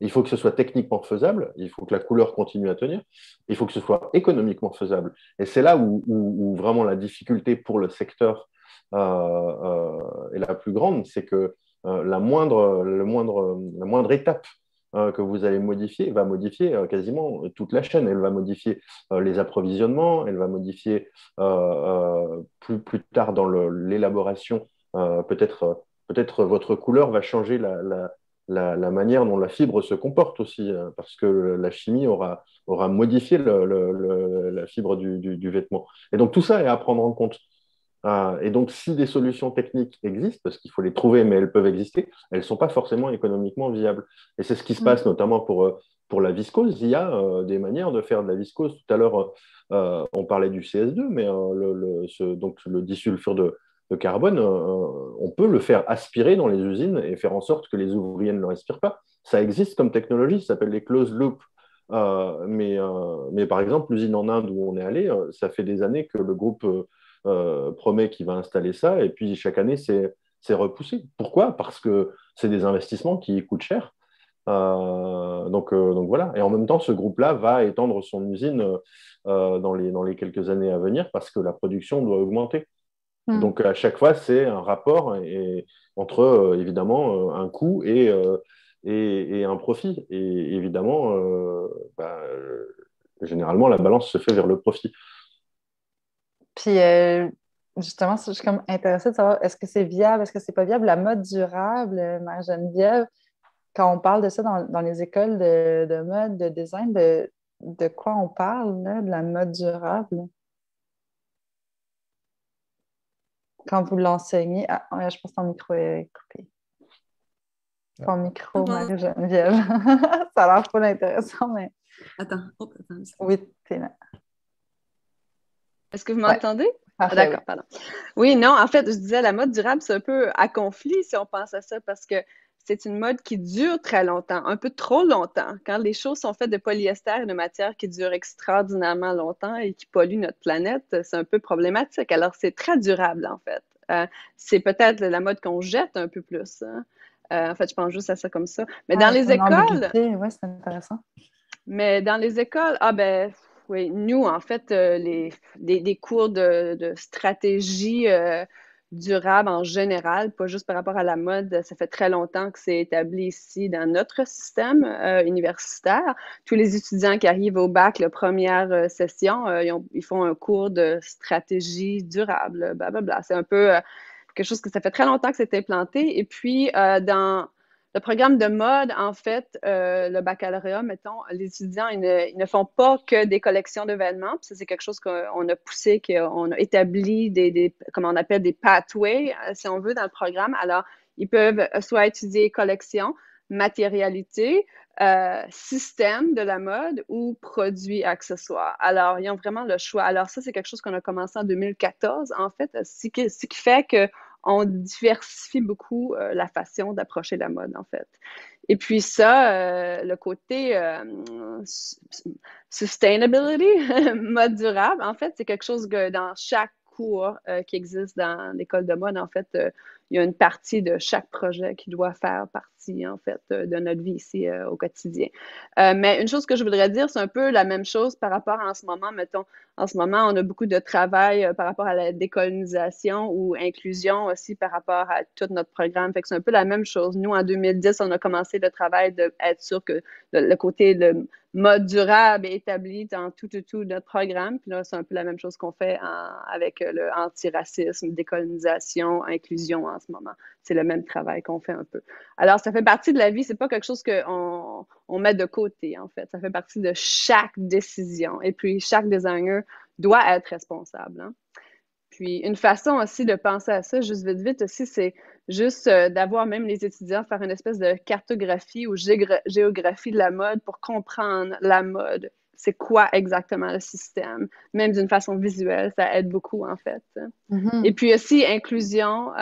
Il faut que ce soit techniquement faisable, il faut que la couleur continue à tenir, il faut que ce soit économiquement faisable. Et c'est là où vraiment la difficulté pour le secteur est la plus grande, c'est que la moindre étape que vous allez modifier va modifier quasiment toute la chaîne. Elle va modifier les approvisionnements, elle va modifier plus tard dans l'élaboration, peut-être votre couleur va changer la manière dont la fibre se comporte aussi, parce que la chimie aura modifié la fibre du vêtement. Et donc tout ça est à prendre en compte. Et donc, si des solutions techniques existent, parce qu'il faut les trouver, mais elles peuvent exister, elles ne sont pas forcément économiquement viables. Et c'est ce qui se passe notamment pour la viscose. Il y a des manières de faire de la viscose. Tout à l'heure, on parlait du CS2, mais donc le disulfure de carbone, on peut le faire aspirer dans les usines et faire en sorte que les ouvriers ne le respirent pas. Ça existe comme technologie, ça s'appelle les closed loop. Mais par exemple, l'usine en Inde où on est allé, ça fait des années que le groupe promet qu'il va installer ça, et puis chaque année, c'est repoussé. Pourquoi? Parce que c'est des investissements qui coûtent cher. Donc voilà. Et en même temps, ce groupe-là va étendre son usine dans les quelques années à venir parce que la production doit augmenter. Donc à chaque fois, c'est un rapport entre évidemment un coût et un profit. Et évidemment, généralement, la balance se fait vers le profit. Puis justement, je suis comme intéressée de savoir, est-ce que c'est viable, est-ce que c'est pas viable? La mode durable, Marie-Geneviève, quand on parle de ça dans les écoles de mode, de design, de quoi on parle, là, de la mode durable? Quand vous l'enseignez... Ah, ouais, je pense que ton micro est coupé. Ton micro, Marie-Geneviève. Ça a l'air trop intéressant, mais... Attends. Oui, t'es là. Est-ce que vous m'entendez? Ouais. Ah, d'accord, pardon. Oui, non, en fait, je disais, la mode durable, c'est un peu à conflit si on pense à ça, parce que c'est une mode qui dure très longtemps, un peu trop longtemps. Quand les choses sont faites de polyester et de matières qui durent extraordinairement longtemps et qui polluent notre planète, c'est un peu problématique. Alors, c'est très durable, en fait. C'est peut-être la mode qu'on jette un peu plus. Hein. En fait, je pense juste à ça comme ça. Mais dans les écoles... Oui, c'est intéressant. Mais dans les écoles, oui, nous, en fait, des cours de stratégie durable en général, pas juste par rapport à la mode, ça fait très longtemps que c'est établi ici dans notre système universitaire. Tous les étudiants qui arrivent au bac, la première session, ils font un cours de stratégie durable, blablabla. C'est un peu quelque chose que ça fait très longtemps que c'est implanté. Et puis, dans le programme de mode, en fait, le baccalauréat, mettons, les étudiants, ils ne font pas que des collections de vêtements. Puis ça, c'est quelque chose qu'on a poussé, qu'on a établi comment on appelle des pathways, si on veut, dans le programme. Alors, ils peuvent soit étudier collection, matérialité, système de la mode ou produits accessoires. Alors, ils ont vraiment le choix. Alors, ça, c'est quelque chose qu'on a commencé en 2014, en fait, ce qui fait que on diversifie beaucoup la façon d'approcher la mode, en fait. Et puis ça, le côté sustainability, mode durable, en fait, c'est quelque chose que dans chaque cours qui existe dans l'école de mode, en fait, il y a une partie de chaque projet qui doit faire partie, en fait, de notre vie ici au quotidien. Mais une chose que je voudrais dire, c'est un peu la même chose par rapport à en ce moment, mettons, en ce moment, on a beaucoup de travail par rapport à la décolonisation ou inclusion aussi par rapport à tout notre programme. Fait que c'est un peu la même chose. Nous, en 2010, on a commencé le travail d'être sûr que le côté le mode durable est établi dans tout notre programme. Puis là, c'est un peu la même chose qu'on fait avec le antiracisme, décolonisation, inclusion en ce moment. C'est le même travail qu'on fait un peu. Alors, ça fait partie de la vie. C'est pas quelque chose qu'on met de côté, en fait. Ça fait partie de chaque décision. Et puis, chaque designer doit être responsable. Hein. Puis, une façon aussi de penser à ça, juste vite aussi, c'est juste d'avoir même les étudiants faire une espèce de cartographie ou géographie de la mode pour comprendre la mode. C'est quoi exactement le système? Même d'une façon visuelle, ça aide beaucoup, en fait. Mm-hmm. Et puis aussi, inclusion,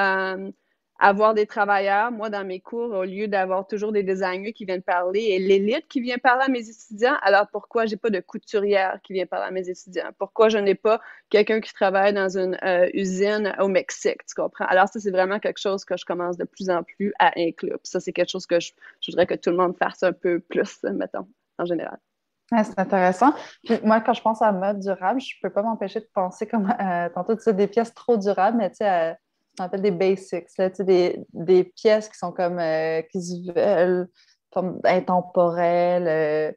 avoir des travailleurs. Moi, dans mes cours, au lieu d'avoir toujours des designers qui viennent parler et l'élite qui vient parler à mes étudiants, alors pourquoi j'ai pas de couturière qui vient parler à mes étudiants? Pourquoi je n'ai pas quelqu'un qui travaille dans une usine au Mexique, tu comprends? Alors ça, c'est vraiment quelque chose que je commence de plus en plus à inclure. Puis ça, c'est quelque chose que je voudrais que tout le monde fasse un peu plus, mettons, en général. Ouais, c'est intéressant. Puis moi, quand je pense à mode durable, je peux pas m'empêcher de penser comme tantôt, tu sais, des pièces trop durables, mais tu sais, on appelle des basics, là, tu sais, des pièces qui sont comme, qui se veulent comme intemporelles,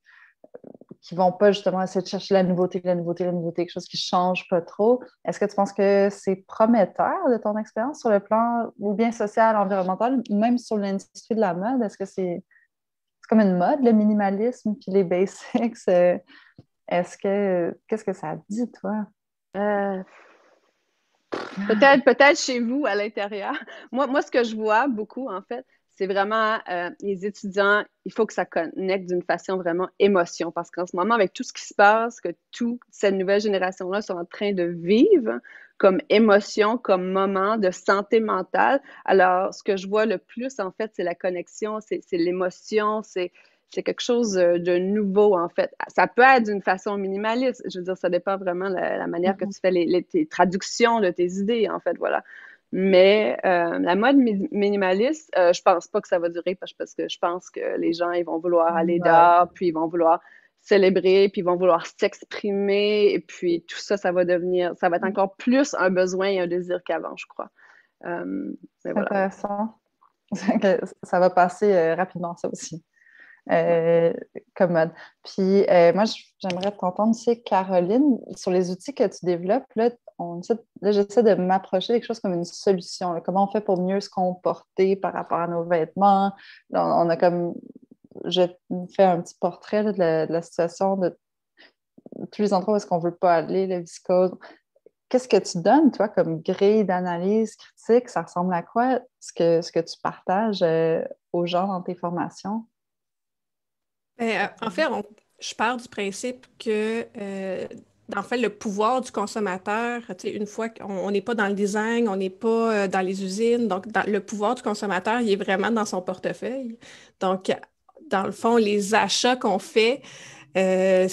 qui vont pas justement essayer de chercher la nouveauté, quelque chose qui change pas trop. Est-ce que tu penses que c'est prometteur de ton expérience sur le plan ou bien social, environnemental, même sur l'industrie de la mode? Est-ce que c'est comme une mode, le minimalisme puis les basics? Qu'est-ce que ça dit, toi? Peut-être chez vous, à l'intérieur. Moi, ce que je vois beaucoup, en fait, c'est vraiment les étudiants, il faut que ça connecte d'une façon vraiment émotion, parce qu'en ce moment, avec tout ce qui se passe, que toute cette nouvelle génération-là sont en train de vivre comme émotion, comme moment de santé mentale, alors ce que je vois le plus, en fait, c'est la connexion, c'est l'émotion, c'est quelque chose de nouveau, en fait. Ça peut être d'une façon minimaliste. Je veux dire, ça dépend vraiment de la manière que tu fais tes traductions de tes idées, en fait, voilà. Mais la mode minimaliste, je pense pas que ça va durer parce que je pense que les gens, ils vont vouloir aller dehors, puis ils vont vouloir célébrer, puis ils vont vouloir s'exprimer, et puis tout ça, ça va être encore plus un besoin et un désir qu'avant, je crois. C'est intéressant. Ça va passer rapidement, ça aussi. Comme mode. Puis moi, j'aimerais t'entendre aussi, Caroline, sur les outils que tu développes. Là, j'essaie de m'approcher de quelque chose comme une solution. Là. Comment on fait pour mieux se comporter par rapport à nos vêtements? Là, on a comme... Je fais un petit portrait là, de la situation de tous les endroits où est-ce qu'on ne veut pas aller, la viscose. Qu'est-ce que tu donnes, toi, comme grille d'analyse critique? Ça ressemble à quoi, ce que tu partages aux gens dans tes formations? En fait, je pars du principe que, en fait, le pouvoir du consommateur, une fois qu'on n'est pas dans le design, on n'est pas dans les usines, donc le pouvoir du consommateur, il est vraiment dans son portefeuille. Donc, dans le fond, les achats qu'on fait, à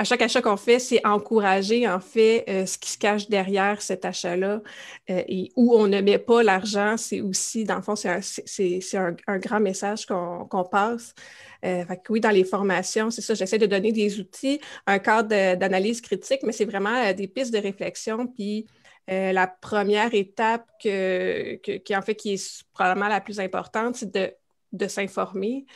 chaque achat qu'on fait, c'est encourager, en fait, ce qui se cache derrière cet achat-là et où on ne met pas l'argent, c'est aussi, dans le fond, c'est un grand message qu'on passe. Fait que oui, dans les formations, c'est ça, j'essaie de donner des outils, un cadre d'analyse critique, mais c'est vraiment des pistes de réflexion. Puis la première étape qui est probablement la plus importante, c'est de s'informer.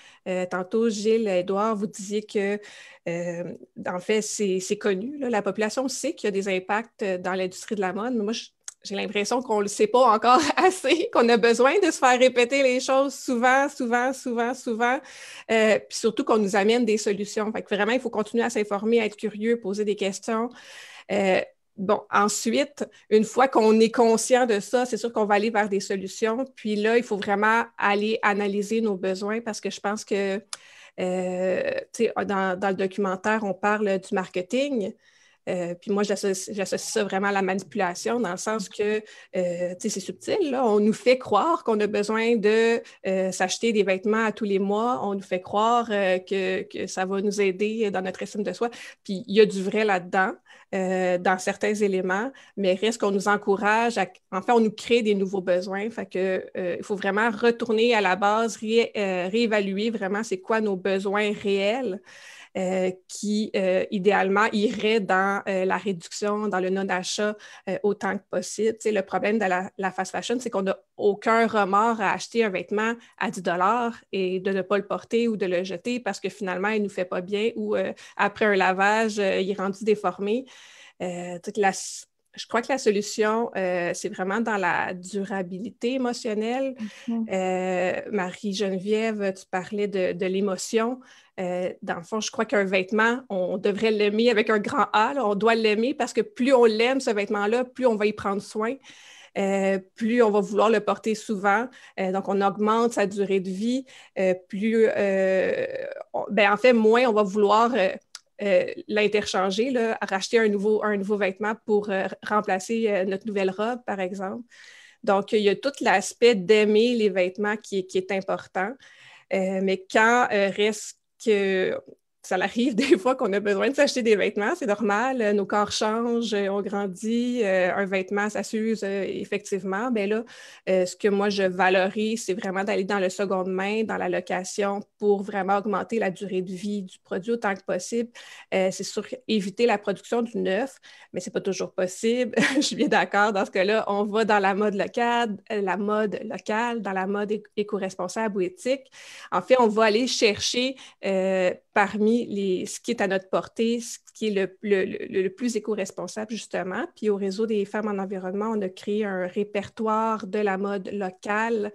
Tantôt, Gilles, Édouard, vous disiez que, en fait, c'est connu. Là, la population sait qu'il y a des impacts dans l'industrie de la mode, mais moi, j'ai l'impression qu'on ne le sait pas encore assez, qu'on a besoin de se faire répéter les choses souvent, puis surtout qu'on nous amène des solutions. Fait que vraiment, il faut continuer à s'informer, à être curieux, poser des questions. Bon, ensuite, une fois qu'on est conscient de ça, c'est sûr qu'on va aller vers des solutions. Puis là, il faut vraiment aller analyser nos besoins parce que je pense que, dans le documentaire, on parle du marketing. Puis moi, j'associe ça vraiment à la manipulation dans le sens que, c'est subtil, là. On nous fait croire qu'on a besoin de s'acheter des vêtements à tous les mois. On nous fait croire que ça va nous aider dans notre estime de soi. Puis il y a du vrai là-dedans, dans certains éléments, mais reste qu'on nous encourage en fait, on nous crée des nouveaux besoins. Fait que il faut vraiment retourner à la base, réévaluer vraiment c'est quoi nos besoins réels. Qui, idéalement, irait dans la réduction, dans le non-achat autant que possible. Tu sais, le problème de la fast fashion, c'est qu'on n'a aucun remords à acheter un vêtement à 10 $ et de ne pas le porter ou de le jeter parce que finalement, il ne nous fait pas bien ou après un lavage, il est rendu déformé. Je crois que la solution, c'est vraiment dans la durabilité émotionnelle. Marie-Geneviève, tu parlais de l'émotion. Dans le fond, je crois qu'un vêtement, on devrait l'aimer avec un grand A. Là. On doit l'aimer parce que plus on l'aime, ce vêtement-là, plus on va y prendre soin, plus on va vouloir le porter souvent. Donc, on augmente sa durée de vie. En fait, moins on va vouloir l'interchanger, là, racheter un nouveau vêtement pour remplacer notre nouvelle robe, par exemple. Donc, il y a tout l'aspect d'aimer les vêtements qui est important. Mais quand reste que ça arrive des fois qu'on a besoin de s'acheter des vêtements, c'est normal, nos corps changent, on grandit, un vêtement, ça s'use effectivement. Bien là, ce que moi je valorise, c'est vraiment d'aller dans le seconde main, dans la location pour vraiment augmenter la durée de vie du produit autant que possible. C'est sûr, éviter la production du neuf, mais c'est pas toujours possible. Je suis bien d'accord, dans ce cas-là, on va dans la mode locale, dans la mode éco-responsable ou éthique. En fait, on va aller chercher parmi ce qui est à notre portée, ce qui est le plus éco-responsable, justement. Puis au Réseau des femmes en environnement, on a créé un répertoire de la mode locale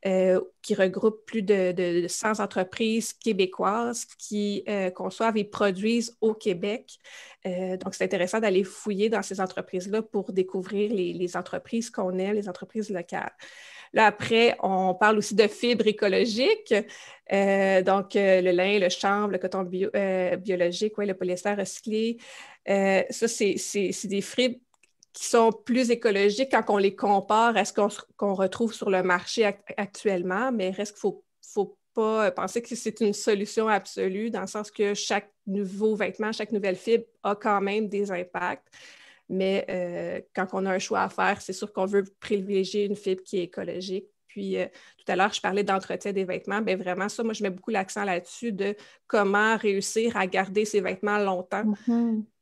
qui regroupe plus de 100 entreprises québécoises qui conçoivent et produisent au Québec. Donc, c'est intéressant d'aller fouiller dans ces entreprises-là pour découvrir les entreprises qu'on aime, les entreprises locales. Là, après, on parle aussi de fibres écologiques. Donc, le lin, le chanvre, le coton biologique, ouais, le polyester recyclé. Ça, c'est des fibres qui sont plus écologiques quand on les compare à ce qu'on retrouve sur le marché actuellement, mais reste qu'il faut pas penser que c'est une solution absolue, dans le sens que chaque nouveau vêtement, chaque nouvelle fibre a quand même des impacts. Mais quand on a un choix à faire, c'est sûr qu'on veut privilégier une fibre qui est écologique. Puis, tout à l'heure, je parlais d'entretien des vêtements. Bien, vraiment, ça, moi, je mets beaucoup l'accent là-dessus de comment réussir à garder ses vêtements longtemps.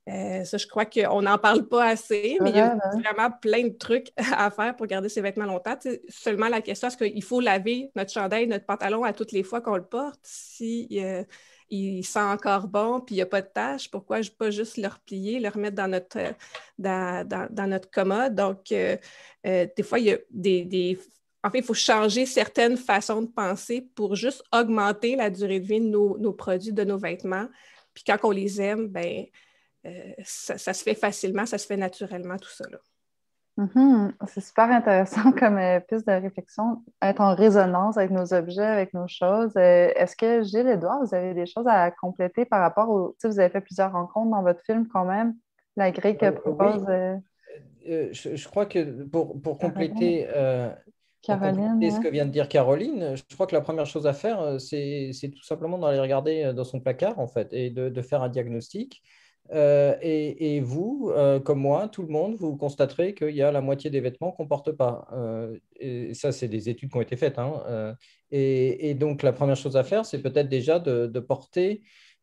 Ça, je crois qu'on n'en parle pas assez, mais il y a vraiment plein de trucs à faire pour garder ses vêtements longtemps. Tu sais, seulement la question, est-ce qu'il faut laver notre chandail, notre pantalon à toutes les fois qu'on le porte? Si il sent encore bon, puis il n'y a pas de taches, pourquoi pas juste le replier, le remettre dans notre commode? Donc, des fois, il y a en fait, il faut changer certaines façons de penser pour juste augmenter la durée de vie de nos produits, de nos vêtements. Puis quand on les aime, bien, ça se fait facilement, ça se fait naturellement, tout ça, là. C'est super intéressant comme piste de réflexion, être en résonance avec nos objets, avec nos choses. Est-ce que Gilles, Édouard, vous avez des choses à compléter par rapport au... Tu sais, vous avez fait plusieurs rencontres dans votre film quand même, la grille que propose... Je crois que pour compléter... Caroline, ce que vient de dire Caroline, je crois que la première chose à faire, c'est tout simplement d'aller regarder dans son placard, en fait, et de faire un diagnostic. Et vous, comme moi, tout le monde, vous constaterez qu'il y a la moitié des vêtements qu'on ne porte pas. Et ça, c'est des études qui ont été faites. Et donc, la première chose à faire, c'est peut-être déjà de porter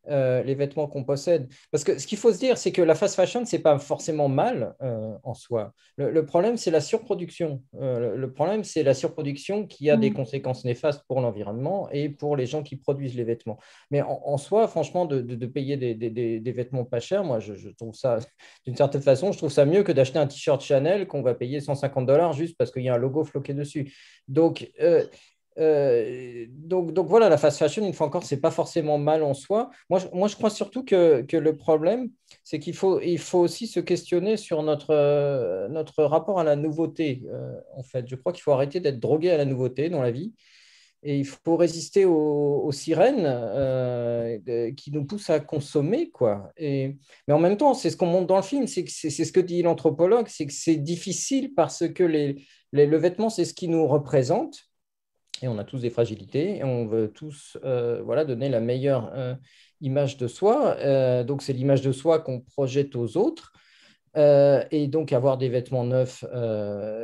les vêtements qu'on possède. Parce que ce qu'il faut se dire, c'est que la fast fashion, ce n'est pas forcément mal en soi. Le problème, c'est la surproduction. Le problème, c'est la surproduction qui a des conséquences néfastes pour l'environnement et pour les gens qui produisent les vêtements. Mais en soi, franchement, de payer des vêtements pas chers, moi, je trouve ça, d'une certaine façon, je trouve ça mieux que d'acheter un t-shirt Chanel qu'on va payer $150 juste parce qu'il y a un logo floqué dessus. Donc voilà, la fast fashion, une fois encore, ce n'est pas forcément mal en soi. Moi, je crois surtout que le problème, c'est qu'il faut aussi se questionner sur notre rapport à la nouveauté. En fait, je crois qu'il faut arrêter d'être drogué à la nouveauté dans la vie. Et il faut résister aux sirènes qui nous poussent à consommer, quoi. Mais en même temps, c'est ce qu'on montre dans le film, c'est ce que dit l'anthropologue, c'est que c'est difficile parce que le vêtement, c'est ce qui nous représente. Et on a tous des fragilités et on veut tous donner la meilleure image de soi. Donc, c'est l'image de soi qu'on projette aux autres. Et donc, avoir des vêtements neufs,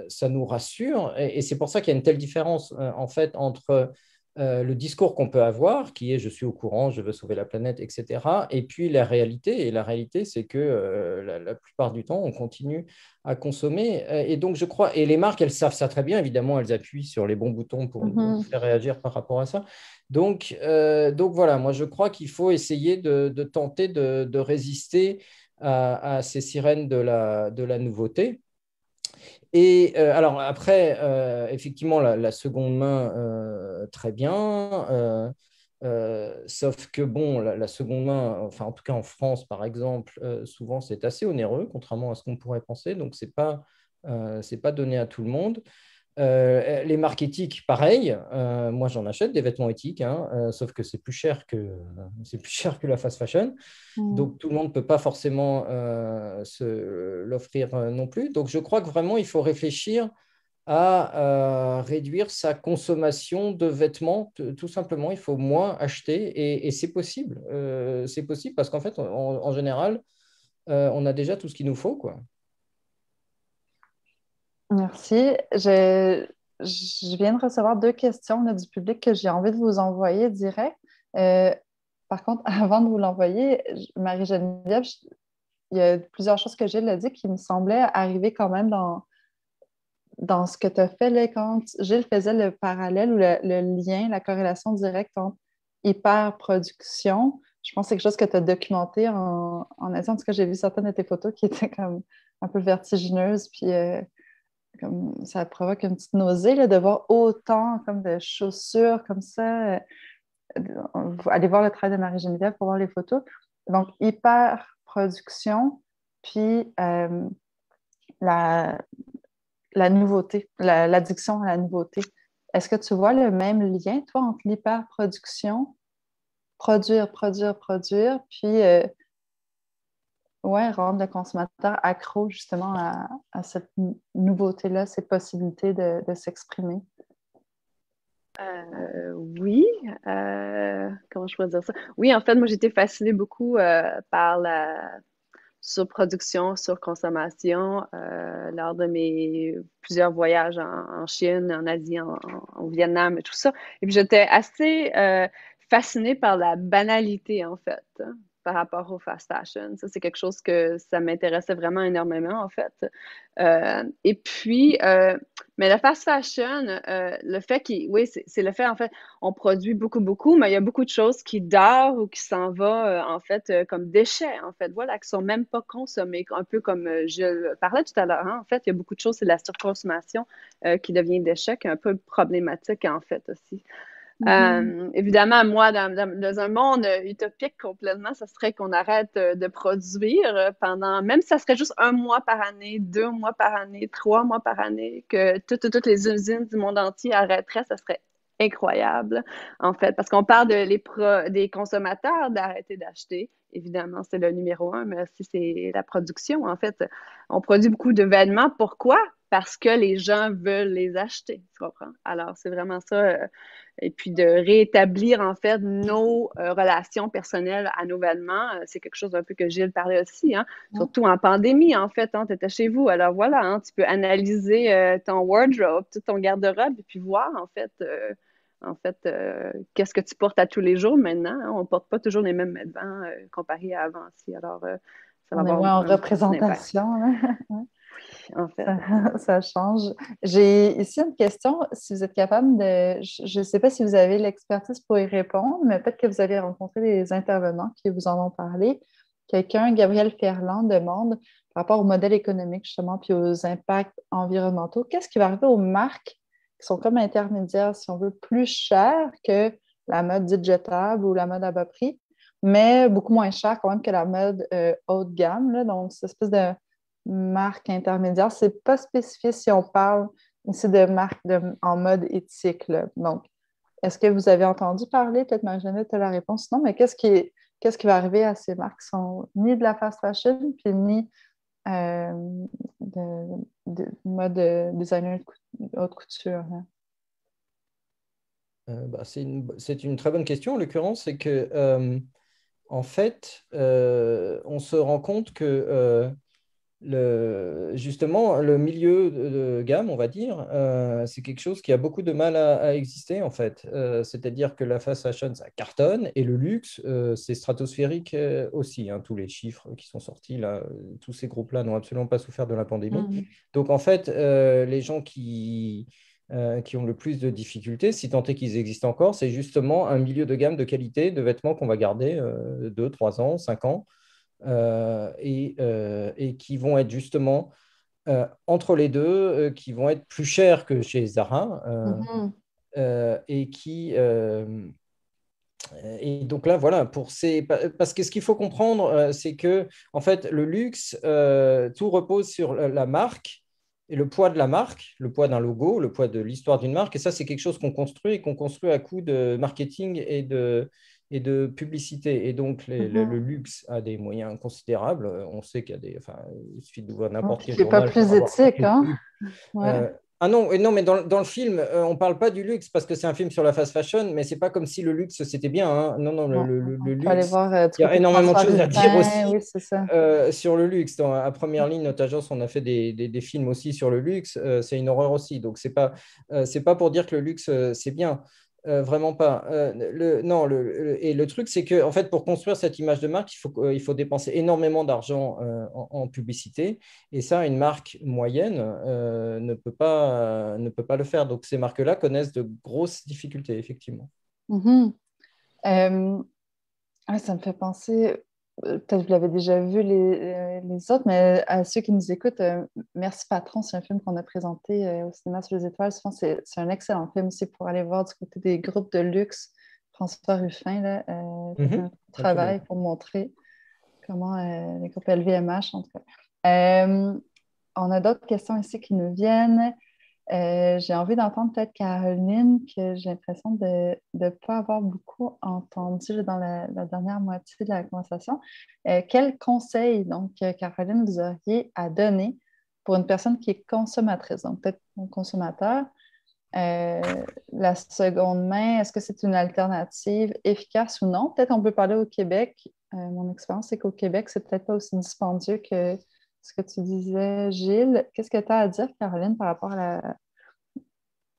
ça nous rassure. Et c'est pour ça qu'il y a une telle différence, en fait, entre le discours qu'on peut avoir, qui est « je suis au courant, je veux sauver la planète », etc., et puis la réalité. Et la réalité, c'est que la plupart du temps, on continue à consommer. Et donc, je crois, et les marques, elles savent ça très bien, évidemment, elles appuient sur les bons boutons pour nous faire réagir par rapport à ça. Donc voilà, moi, je crois qu'il faut essayer de tenter de résister à ces sirènes de la nouveauté. Et alors après, effectivement, la seconde main, très bien, sauf que bon, la seconde main, enfin en tout cas en France par exemple, souvent c'est assez onéreux, contrairement à ce qu'on pourrait penser, donc c'est pas donné à tout le monde. Les marques éthiques, pareil. Moi, j'en achète des vêtements éthiques, sauf que c'est plus cher que la fast fashion. Donc, tout le monde ne peut pas forcément l'offrir non plus. Donc, je crois que vraiment, il faut réfléchir à réduire sa consommation de vêtements. Tout simplement, il faut moins acheter et c'est possible. C'est possible parce qu'en fait, en général, on a déjà tout ce qu'il nous faut, quoi. Merci. Je viens de recevoir 2 questions là, du public que j'ai envie de vous envoyer direct. Par contre, avant de vous l'envoyer, Marie-Geneviève, il y a plusieurs choses que Gilles a dit qui me semblaient arriver quand même dans ce que tu as fait là, quand Gilles faisait le parallèle ou le lien, la corrélation directe entre hyperproduction. Je pense que c'est quelque chose que tu as documenté en Asie. En tout cas, j'ai vu certaines de tes photos qui étaient comme un peu vertigineuses, puis comme ça provoque une petite nausée là, de voir autant comme de chaussures comme ça. Allez voir le travail de Marie-Geneviève pour voir les photos. Donc, hyper production, puis la la nouveauté, l'addiction à la nouveauté. Est-ce que tu vois le même lien, toi, entre l'hyperproduction, produire, puis rendre le consommateur accro justement à cette nouveauté-là, cette possibilité de s'exprimer? Oui, comment je pourrais dire ça? Oui, en fait, moi, j'ai été fascinée beaucoup par la surproduction, surconsommation lors de mes plusieurs voyages en Chine, en Asie, au Vietnam et tout ça. Et puis, j'étais assez fascinée par la banalité, en fait, hein, par rapport au fast fashion. Ça, c'est quelque chose que ça m'intéressait vraiment énormément, en fait. Et puis, mais le fast fashion, le fait oui, c'est le fait, en fait, on produit beaucoup, mais il y a beaucoup de choses qui dort ou qui s'en va, en fait, comme déchets, en fait, voilà, qui sont même pas consommées, un peu comme je le parlais tout à l'heure, hein, en fait, il y a beaucoup de choses, c'est la surconsommation qui devient déchet, qui est un peu problématique, en fait, aussi. Évidemment, moi, dans un monde utopique complètement, ça serait qu'on arrête de produire pendant, même si ça serait juste 1 mois par année, 2 mois par année, 3 mois par année, que toutes les usines du monde entier arrêteraient, ça serait incroyable, en fait, parce qu'on parle des consommateurs d'arrêter d'acheter. Évidemment, c'est le numéro 1, mais aussi c'est la production, en fait. On produit beaucoup de vêtements. Pourquoi? Parce que les gens veulent les acheter, tu comprends? Alors, c'est vraiment ça. Et puis, de rétablir, en fait, nos relations personnelles à nos vêtements, c'est quelque chose un peu que Gilles parlait aussi, hein? Surtout en pandémie, en fait, hein, tu étais chez vous. Alors, voilà, hein, tu peux analyser ton wardrobe, tout ton garde-robe, et puis voir, en fait, qu'est-ce que tu portes à tous les jours maintenant, hein? On ne porte pas toujours les mêmes vêtements comparé à avant aussi. Alors, ça va On est avoir moins en un impact. représentation, là. En fait. Ça change. J'ai ici une question, si vous êtes capable de... Je ne sais pas si vous avez l'expertise pour y répondre, mais peut-être que vous avez rencontré des intervenants qui vous en ont parlé. Quelqu'un, Gabriel Ferland, demande par rapport au modèle économique, justement, puis aux impacts environnementaux, qu'est-ce qui va arriver aux marques qui sont comme intermédiaires, si on veut, plus chères que la mode dite jetable ou la mode à bas prix, mais beaucoup moins chères quand même que la mode haut de gamme, là, donc cette espèce de marque intermédiaire. C'est pas spécifié si on parle ici de marque en mode éthique, là. Donc, est-ce que vous avez entendu parler, peut-être Marie-Jeannette a la réponse, non, mais qu'est-ce qui va arriver à ces marques qui sont ni de la fast fashion, puis ni de mode designer de haute couture, hein? C'est une très bonne question. En l'occurrence, c'est que, en fait, on se rend compte que justement, le milieu de gamme, on va dire, c'est quelque chose qui a beaucoup de mal à exister, en fait. C'est-à-dire que la fast fashion, ça cartonne, et le luxe, c'est stratosphérique aussi, hein. Tous les chiffres qui sont sortis, là, tous ces groupes-là n'ont absolument pas souffert de la pandémie. Donc, en fait, les gens qui ont le plus de difficultés, si tant est qu'ils existent encore, c'est justement un milieu de gamme de qualité de vêtements qu'on va garder 2, 3 ans, 5 ans, et qui vont être justement entre les deux, qui vont être plus chers que chez Zara, et donc là, voilà, parce que ce qu'il faut comprendre, c'est que en fait, le luxe, tout repose sur la marque et le poids de la marque, le poids d'un logo, le poids de l'histoire d'une marque. Et ça, c'est quelque chose qu'on construit à coup de marketing et de publicité. Et donc, le luxe a des moyens considérables. On sait qu'il y a il suffit d'ouvrir n'importe quel journal. C'est pas plus éthique, hein? Non, mais dans le film, on ne parle pas du luxe parce que c'est un film sur la fast fashion, mais ce n'est pas comme si le luxe, c'était bien, hein. Non, le luxe, aller voir, il y a énormément de choses à dire aussi, oui, c'est ça. sur le luxe. À Première Ligne, notre agence, on a fait des films aussi sur le luxe. C'est une horreur aussi. Donc, ce n'est pas pour dire que le luxe, c'est bien. Vraiment pas. Et le truc, c'est que en fait, pour construire cette image de marque, il faut dépenser énormément d'argent en publicité. Et ça, une marque moyenne ne peut pas le faire. Donc, ces marques-là connaissent de grosses difficultés, effectivement. Ça me fait penser, peut-être que vous l'avez déjà vu les autres, mais à ceux qui nous écoutent, Merci Patron, c'est un film qu'on a présenté au cinéma sur les étoiles. Je pense que c'est un excellent film aussi pour aller voir du côté des groupes de luxe. François Ruffin là, fait un travail pour montrer comment les groupes LVMH, en tout cas. on a d'autres questions ici qui nous viennent. J'ai envie d'entendre peut-être Caroline, que j'ai l'impression de ne pas avoir beaucoup entendu dans la dernière moitié de la conversation. Quel conseil, donc, Caroline, vous auriez à donner pour une personne qui est consommatrice, donc peut-être un consommateur? La seconde main, est-ce que c'est une alternative efficace ou non? Peut-être on peut parler au Québec. Mon expérience, c'est qu'au Québec, c'est peut-être pas aussi dispendieux que ce que tu disais, Gilles. Qu'est-ce que tu as à dire, Caroline, par rapport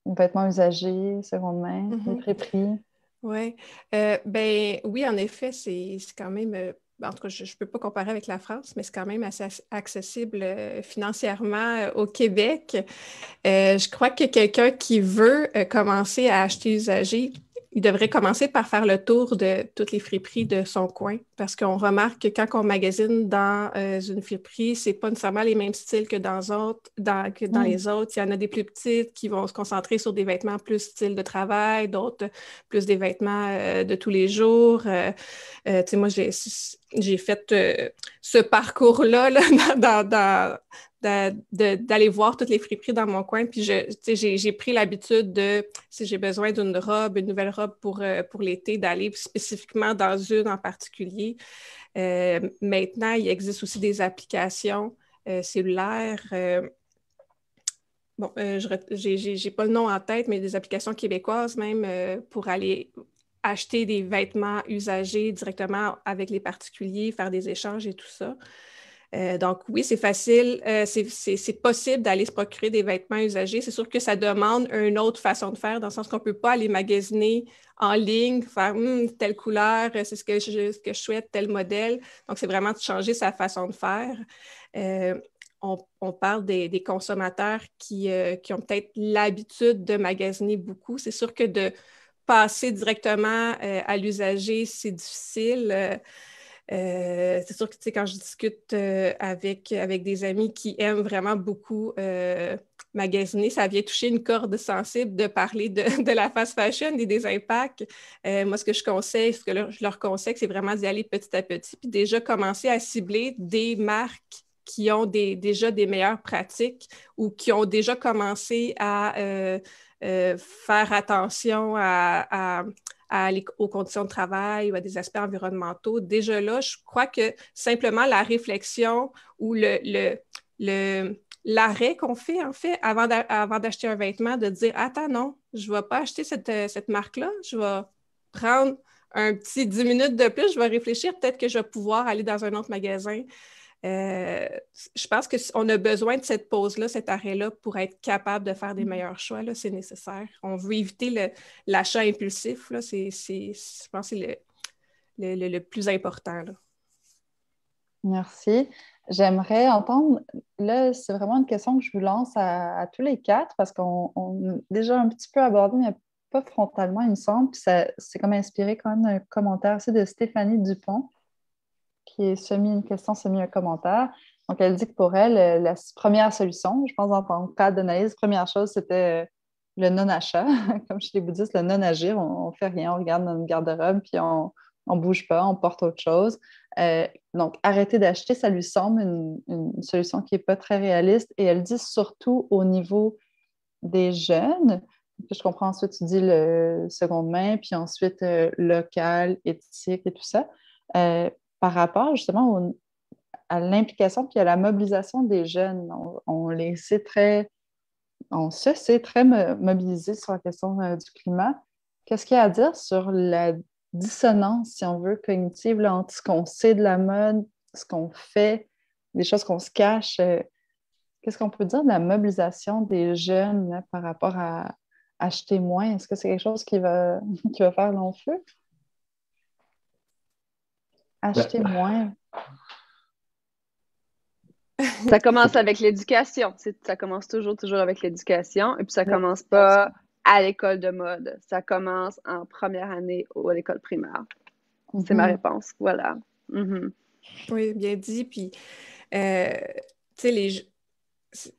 aux vêtements usagés, seconde main, les friperies? Oui. Oui, en effet, c'est quand même... en tout cas, je ne peux pas comparer avec la France, mais c'est quand même assez accessible financièrement au Québec. Je crois que quelqu'un qui veut commencer à acheter usagé, il devrait commencer par faire le tour de toutes les friperies de son coin, parce qu'on remarque que quand on magasine dans une friperie, c'est pas nécessairement les mêmes styles que dans les autres. Il y en a des plus petites qui vont se concentrer sur des vêtements plus style de travail, d'autres plus des vêtements de tous les jours. Tu sais, moi, j'ai fait ce parcours-là d'aller voir toutes les friperies dans mon coin. Puis j'ai pris l'habitude de, si j'ai besoin d'une robe, une nouvelle robe pour l'été, d'aller spécifiquement dans une en particulier. Maintenant, il existe aussi des applications cellulaires. J'ai pas le nom en tête, mais des applications québécoises même pour aller acheter des vêtements usagés directement avec les particuliers, faire des échanges et tout ça. Donc oui, c'est facile, c'est possible d'aller se procurer des vêtements usagés. C'est sûr que ça demande une autre façon de faire, dans le sens qu'on ne peut pas aller magasiner en ligne, faire telle couleur, c'est ce que je souhaite, tel modèle. Donc c'est vraiment de changer sa façon de faire. On parle des consommateurs qui ont peut-être l'habitude de magasiner beaucoup. C'est sûr que de passer directement à l'usager, c'est difficile. C'est sûr que quand je discute avec des amis qui aiment vraiment beaucoup magasiner, ça vient toucher une corde sensible de parler de la fast fashion et des impacts. Moi, ce que je leur conseille, c'est vraiment d'y aller petit à petit, puis déjà commencer à cibler des marques qui ont déjà des meilleures pratiques ou qui ont déjà commencé à faire attention aux conditions de travail ou à des aspects environnementaux. Déjà là, je crois que simplement la réflexion ou l'arrêt qu'on fait, en fait, avant d'acheter un vêtement, de dire « Attends, non, je ne vais pas acheter cette marque-là, je vais prendre un petit 10 minutes de plus, je vais réfléchir, peut-être que je vais pouvoir aller dans un autre magasin. » Je pense qu'on a besoin de cette pause-là, cet arrêt-là, pour être capable de faire des meilleurs choix. Là, c'est nécessaire. On veut éviter l'achat impulsif. Là, je pense que c'est le plus important. Là. Merci. J'aimerais entendre, là, c'est vraiment une question que je vous lance à tous les quatre, parce qu'on a déjà un petit peu abordé, mais pas frontalement, il me semble. Puis c'est comme inspiré quand même d'un commentaire aussi de Stéphanie Dupont, qui est semi-une question, semi-un commentaire. Donc, elle dit que pour elle, la première solution, je pense en tant que cadre d'analyse, première chose, c'était le non-achat. Comme chez les bouddhistes, le non-agir, on ne fait rien, on regarde notre garde-robe, puis on ne bouge pas, on porte autre chose. Donc, arrêter d'acheter, ça lui semble une solution qui n'est pas très réaliste. Et elle dit surtout au niveau des jeunes. Je comprends ensuite, tu dis le seconde main, puis ensuite local, éthique et tout ça. Par rapport justement à l'implication puis à la mobilisation des jeunes. On se sait très mobilisés sur la question du climat. Qu'est-ce qu'il y a à dire sur la dissonance, si on veut, cognitive, là, entre ce qu'on sait de la mode, ce qu'on fait, des choses qu'on se cache? Qu'est-ce qu'on peut dire de la mobilisation des jeunes là, par rapport à acheter moins? Est-ce que c'est quelque chose qui va faire long feu? Acheter moins. Ça commence avec l'éducation. Ça commence toujours avec l'éducation. Et puis, ça commence pas à l'école de mode. Ça commence en première année à l'école primaire. C'est ma réponse. Voilà. Oui, bien dit. Puis, tu sais,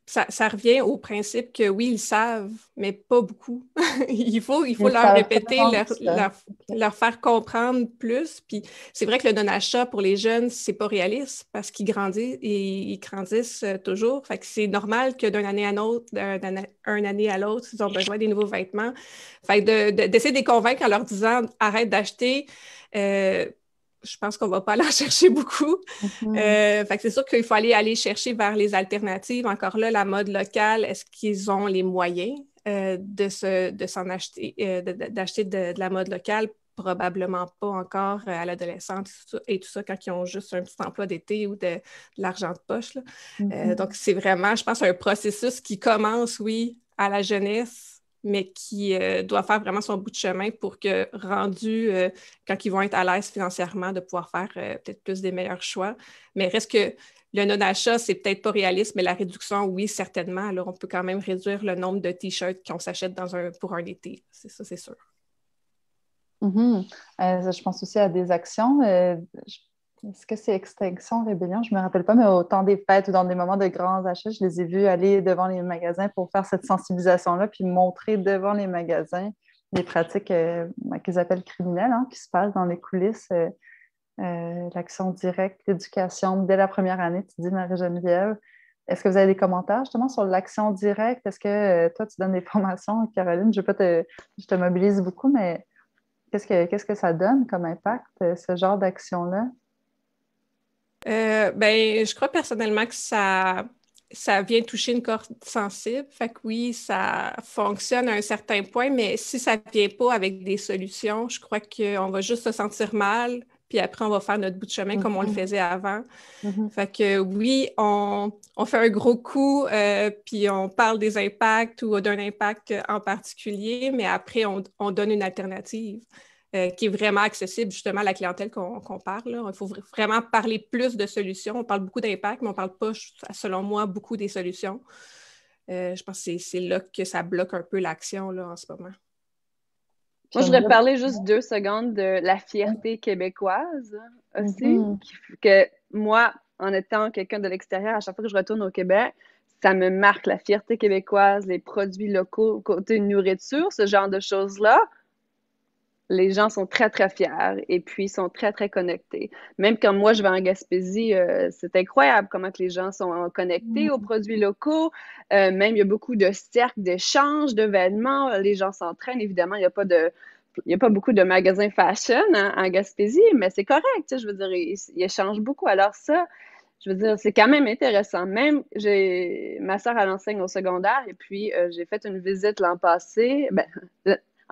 ça revient au principe que oui, ils savent, mais pas beaucoup. il faut Ils leur savent répéter, tellement ça. leur faire comprendre plus. Puis c'est vrai que le non-achat pour les jeunes, c'est pas réaliste parce qu'ils grandissent toujours. Fait que c'est normal que d'une année à l'autre, une année à l'autre, ils ont besoin des nouveaux vêtements. Fait que d'essayer de les convaincre en leur disant « arrête d'acheter », je pense qu'on ne va pas aller en chercher beaucoup. Fait que c'est sûr qu'il faut aller chercher vers les alternatives. Encore là, la mode locale, est-ce qu'ils ont les moyens de s'en acheter, d'acheter de la mode locale? Probablement pas encore à l'adolescence et tout ça quand ils ont juste un petit emploi d'été ou de l'argent de poche. Là. Donc, c'est vraiment, je pense, un processus qui commence, oui, à la jeunesse, mais qui doit faire vraiment son bout de chemin pour que, quand ils vont être à l'aise financièrement, de pouvoir faire peut-être plus des meilleurs choix. Mais reste que le non-achat, c'est peut-être pas réaliste, mais la réduction, oui, certainement. Alors, on peut quand même réduire le nombre de T-shirts qu'on s'achète pour un été. C'est ça, c'est sûr. Je pense aussi à des actions. Est-ce que c'est Extinction Rébellion? Je ne me rappelle pas, mais au temps des fêtes ou dans des moments de grands achats, je les ai vus aller devant les magasins pour faire cette sensibilisation-là, puis montrer devant les magasins les pratiques qu'ils appellent criminelles, qui se passent dans les coulisses. L'action directe, l'éducation dès la première année, tu dis, Marie-Geneviève. Est-ce que vous avez des commentaires justement sur l'action directe? Est-ce que toi, tu donnes des formations, Caroline? Je te mobilise beaucoup, mais qu'est-ce que ça donne comme impact, ce genre d'action-là? Je crois personnellement que ça vient toucher une corde sensible. Fait que oui, ça fonctionne à un certain point, mais si ça ne vient pas avec des solutions, je crois qu'on va juste se sentir mal, puis après, on va faire notre bout de chemin comme on le faisait avant. Fait que oui, on fait un gros coup, puis on parle des impacts ou d'un impact en particulier, mais après, on donne une alternative. Qui est vraiment accessible justement à la clientèle qu'on parle. Là. Il faut vraiment parler plus de solutions. On parle beaucoup d'impact, mais on ne parle pas, selon moi, beaucoup des solutions. Je pense que c'est là que ça bloque un peu l'action là, en ce moment. Moi, je voudrais parler juste 2 secondes de la fierté québécoise aussi. Que moi, en étant quelqu'un de l'extérieur, à chaque fois que je retourne au Québec, ça me marque la fierté québécoise, les produits locaux, côté nourriture, ce genre de choses-là. Les gens sont très, très fiers et puis sont très, très connectés. Même quand moi, je vais en Gaspésie, c'est incroyable comment que les gens sont connectés aux produits locaux. Même, il y a beaucoup de cercles d'échanges, d'événements. Les gens s'entraînent. Évidemment, il n'y a pas beaucoup de magasins fashion en Gaspésie, mais c'est correct. Tu sais, je veux dire, ils échangent beaucoup. Alors ça, je veux dire, c'est quand même intéressant. Même, ma sœur, elle enseigne au secondaire et puis j'ai fait une visite l'an passé.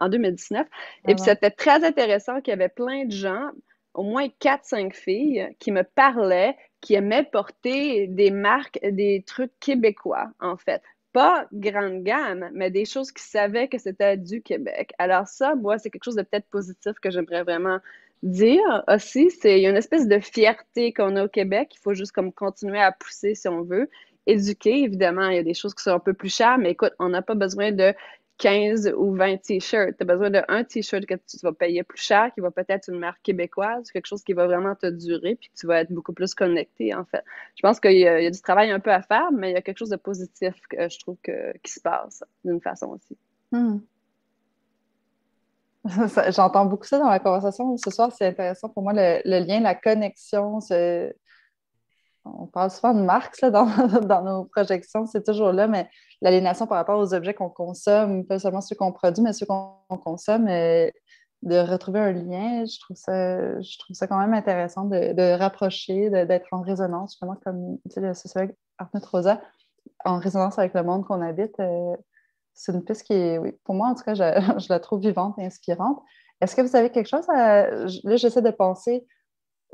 En 2019. Et puis, c'était très intéressant qu'il y avait plein de gens, au moins 4-5 filles, qui me parlaient, qui aimaient porter des marques, des trucs québécois, en fait. Pas grande gamme, mais des choses qu'ils savaient que c'était du Québec. Alors ça, moi, c'est quelque chose de peut-être positif que j'aimerais vraiment dire aussi. Il y a une espèce de fierté qu'on a au Québec. Il faut juste comme continuer à pousser si on veut. Éduquer, évidemment, il y a des choses qui sont un peu plus chères, mais écoute, on n'a pas besoin de 15 ou 20 t-shirts. Tu as besoin d'un t-shirt que tu vas payer plus cher, qui va peut-être être une marque québécoise, quelque chose qui va vraiment te durer, puis que tu vas être beaucoup plus connecté, en fait. Je pense qu'il y a du travail un peu à faire, mais il y a quelque chose de positif que je trouve qui se passe d'une façon aussi. J'entends beaucoup ça dans la conversation ce soir. C'est intéressant pour moi, le lien, la connexion. On parle souvent de Marx là, dans nos projections, c'est toujours là, mais l'aliénation par rapport aux objets qu'on consomme, pas seulement ceux qu'on produit, mais ceux qu'on consomme, de retrouver un lien, je trouve ça quand même intéressant de rapprocher, d'être en résonance, justement, comme dit le sociologue Arnaud Rosa, en résonance avec le monde qu'on habite. C'est une piste qui est, oui, pour moi, en tout cas, je la trouve vivante et inspirante. Est-ce que vous avez quelque chose là, j'essaie de penser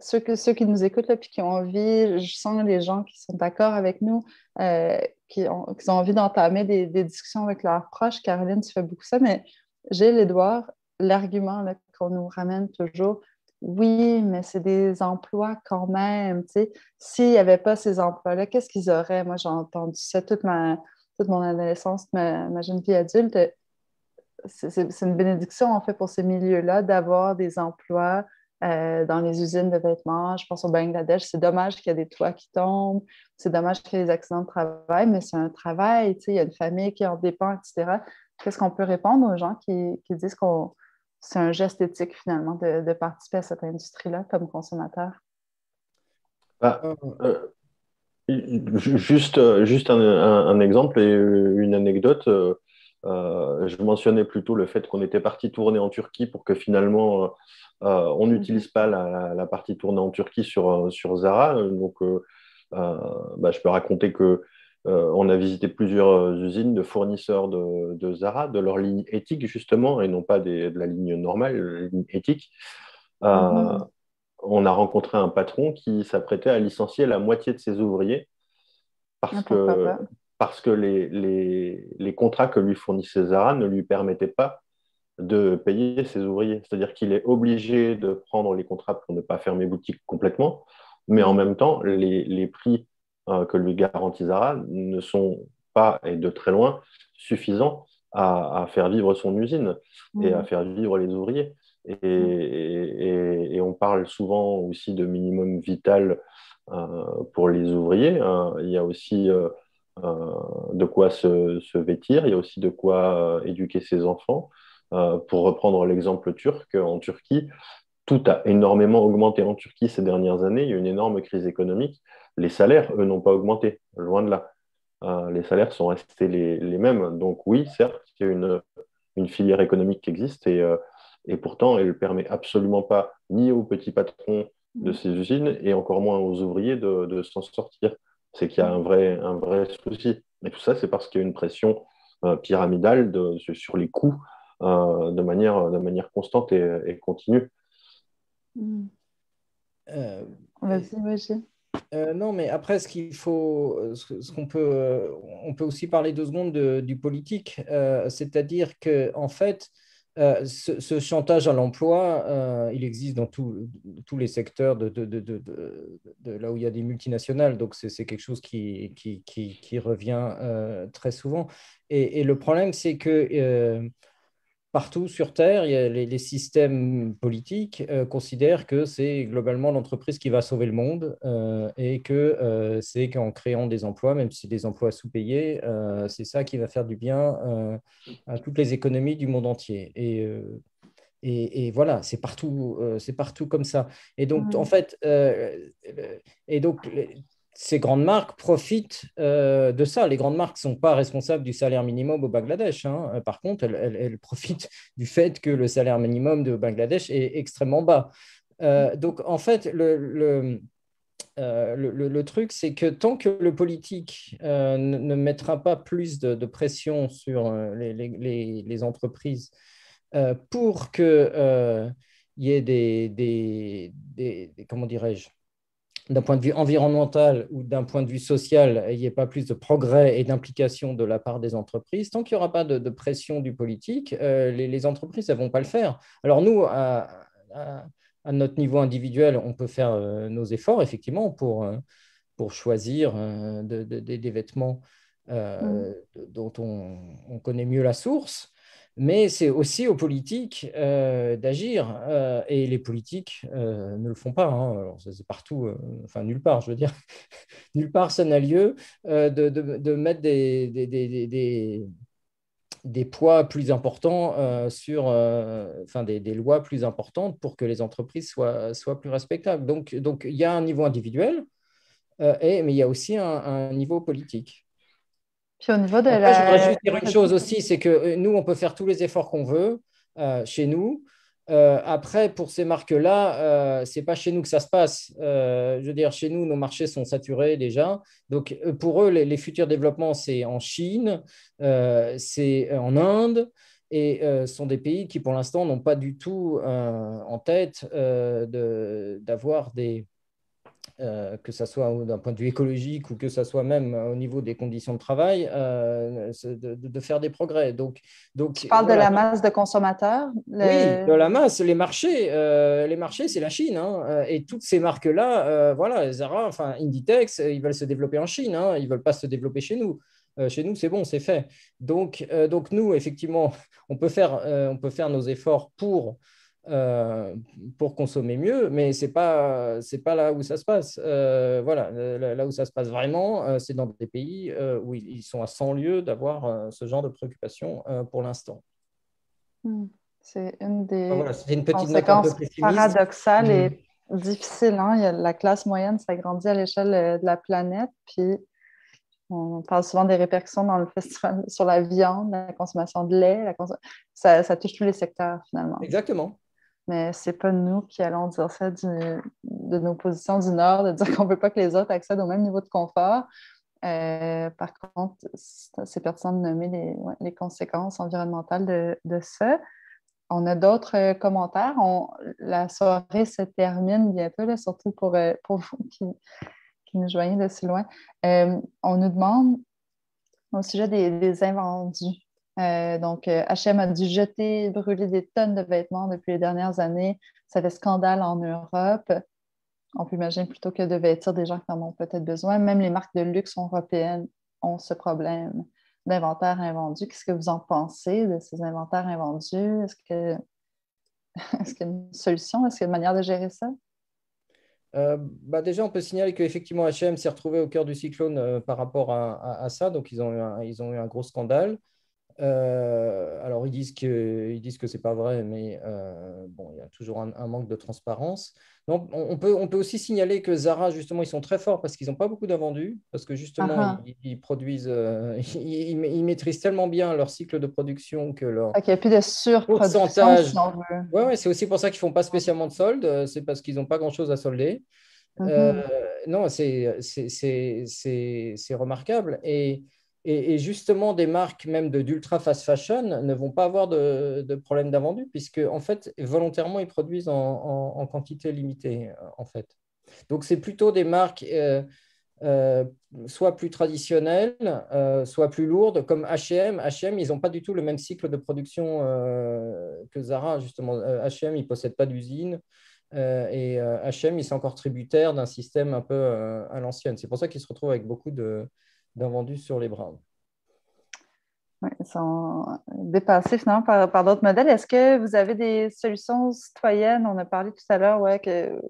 ceux qui nous écoutent et qui ont envie, je sens les gens qui sont d'accord avec nous, qui ont envie d'entamer des discussions avec leurs proches. Caroline, tu fais beaucoup ça, mais Gilles, Édouard, l'argument là, qu'on nous ramène toujours, oui, mais c'est des emplois quand même. Tu sais. S'il n'y avait pas ces emplois-là, qu'est-ce qu'ils auraient? Moi, j'ai entendu ça toute mon adolescence, ma jeune vie adulte. C'est une bénédiction, en fait, pour ces milieux-là, d'avoir des emplois dans les usines de vêtements. Je pense au Bangladesh. C'est dommage qu'il y a des toits qui tombent. C'est dommage qu'il y ait des accidents de travail, mais c'est un travail. Il y a une famille qui en dépend, etc. Qu'est-ce qu'on peut répondre aux gens qui disent que c'est un geste éthique, finalement, de participer à cette industrie-là comme consommateur? Juste un exemple et une anecdote. Je mentionnais plutôt le fait qu'on était parti tourner en Turquie pour que finalement on n'utilise pas la partie tournée en Turquie sur Zara. Donc, je peux raconter que on a visité plusieurs usines de fournisseurs de Zara, de leur ligne éthique justement, et non pas de la ligne normale, la ligne éthique. On a rencontré un patron qui s'apprêtait à licencier la moitié de ses ouvriers parce que les contrats que lui fournissait Zara ne lui permettaient pas de payer ses ouvriers. C'est-à-dire qu'il est obligé de prendre les contrats pour ne pas fermer boutique complètement, mais en même temps, les prix que lui garantit Zara ne sont pas, et de très loin, suffisants à faire vivre son usine et à faire vivre les ouvriers. Et on parle souvent aussi de minimum vital pour les ouvriers. Il y a aussi de quoi se vêtir, il y a aussi de quoi éduquer ses enfants. Pour reprendre l'exemple turc, en Turquie, tout a énormément augmenté en Turquie ces dernières années. Il y a une énorme crise économique. Les salaires, eux, n'ont pas augmenté, loin de là. Les salaires sont restés les mêmes. Donc oui, certes, il y a une filière économique qui existe et pourtant, elle ne permet absolument pas ni aux petits patrons de ces usines et encore moins aux ouvriers de s'en sortir. C'est qu'il y a un vrai souci. Et tout ça, c'est parce qu'il y a une pression pyramidale sur les coûts de manière constante et continue. Vas-y. Non, mais après, on peut aussi parler 2 secondes du politique, c'est-à-dire que en fait, ce chantage à l'emploi, il existe dans tous les secteurs de là où il y a des multinationales, donc c'est quelque chose qui revient très souvent. Et le problème, c'est que partout sur Terre, il y a les systèmes politiques considèrent que c'est globalement l'entreprise qui va sauver le monde et que c'est qu'en créant des emplois, même si c'est des emplois sous-payés, c'est ça qui va faire du bien à toutes les économies du monde entier. Et voilà, c'est partout comme ça. Et donc, en fait, ces grandes marques profitent de ça. Les grandes marques ne sont pas responsables du salaire minimum au Bangladesh. Par contre, elles profitent du fait que le salaire minimum de Bangladesh est extrêmement bas. Donc, en fait, le truc, c'est que tant que le politique ne mettra pas plus de pression sur les entreprises pour qu'il y ait comment dirais-je, d'un point de vue environnemental ou d'un point de vue social, il n'y ait pas plus de progrès et d'implication de la part des entreprises, tant qu'il n'y aura pas de pression du politique, les entreprises ne vont pas le faire. Alors nous, à notre niveau individuel, on peut faire nos efforts, effectivement, pour choisir des vêtements dont on connaît mieux la source. Mais c'est aussi aux politiques d'agir. Et les politiques ne le font pas. Alors, c'est partout, enfin nulle part, je veux dire. Nulle part ça n'a lieu de mettre des poids plus importants des lois plus importantes pour que les entreprises soient plus respectables. Donc il y a un niveau individuel, mais il y a aussi un niveau politique. Puis au niveau de je voudrais juste dire une chose aussi, c'est que nous, on peut faire tous les efforts qu'on veut chez nous. Après, pour ces marques-là, ce n'est pas chez nous que ça se passe. Je veux dire, chez nous, nos marchés sont saturés déjà. Donc, pour eux, les futurs développements, c'est en Chine, c'est en Inde, et ce sont des pays qui, pour l'instant, n'ont pas du tout en tête d'avoir que ce soit d'un point de vue écologique ou que ce soit même au niveau des conditions de travail, de faire des progrès. Donc, tu parles de la masse de consommateurs? Oui, de la masse. Les marchés, c'est la Chine. Et toutes ces marques-là, Zara, Inditex, ils veulent se développer en Chine. Ils ne veulent pas se développer chez nous. Chez nous, c'est bon, c'est fait. Donc nous, effectivement, on peut faire nos efforts pour pour consommer mieux, mais c'est pas là où ça se passe. Voilà, là où ça se passe vraiment, c'est dans des pays où ils sont à 100 lieues d'avoir ce genre de préoccupation pour l'instant. C'est une des voilà, c'était une petite note un peu conséquences pessimiste. paradoxales et difficiles. Hein? La classe moyenne s'agrandit à l'échelle de la planète, puis on parle souvent des répercussions dans le festival sur la viande, la consommation de lait. Ça touche tous les secteurs, finalement. Exactement. Mais ce n'est pas nous qui allons dire ça de nos positions du Nord, de dire qu'on ne veut pas que les autres accèdent au même niveau de confort. Par contre, c'est pertinent de nommer les conséquences environnementales de ça. On a d'autres commentaires. La soirée se termine bientôt, là, surtout pour vous qui nous joignez de si loin. On nous demande au sujet des invendus. Donc, H&M a dû jeter, brûler des tonnes de vêtements depuis les dernières années. Ça fait scandale en Europe. On peut imaginer plutôt que de vêtir des gens qui en ont peut-être besoin. Même les marques de luxe européennes ont ce problème d'inventaire invendu. Qu'est-ce que vous en pensez de ces inventaires invendus? Est-ce qu'il y a une solution? Est-ce qu'il y a une manière de gérer ça? Déjà, on peut signaler qu'effectivement, H&M s'est retrouvé au cœur du cyclone par rapport à ça. Donc, ils ont eu un gros scandale. Alors, ils disent que c'est pas vrai, mais il y a toujours un manque de transparence. Donc, on peut aussi signaler que Zara, justement, ils sont très forts parce qu'ils n'ont pas beaucoup d'invendus, parce que justement, ils produisent, ils maîtrisent tellement bien leur cycle de production que leur il n'y a plus de surproduction, pourcentage. Si on veut. Ouais, c'est aussi pour ça qu'ils ne font pas spécialement de soldes, c'est parce qu'ils n'ont pas grand-chose à solder. Non, c'est remarquable. Et justement, des marques même d'ultra fast fashion ne vont pas avoir de problème d'invendu, puisque en fait, volontairement, ils produisent en quantité limitée, en fait. Donc, c'est plutôt des marques soit plus traditionnelles, soit plus lourdes, comme H&M. H&M, ils n'ont pas du tout le même cycle de production que Zara, justement. H&M, ils ne possèdent pas d'usine. Et H&M, ils sont encore tributaires d'un système un peu à l'ancienne. C'est pour ça qu'ils se retrouvent avec beaucoup d'invendus sur les bras. Oui, ils sont dépassés finalement par d'autres modèles. Est-ce que vous avez des solutions citoyennes? On a parlé tout à l'heure qu'il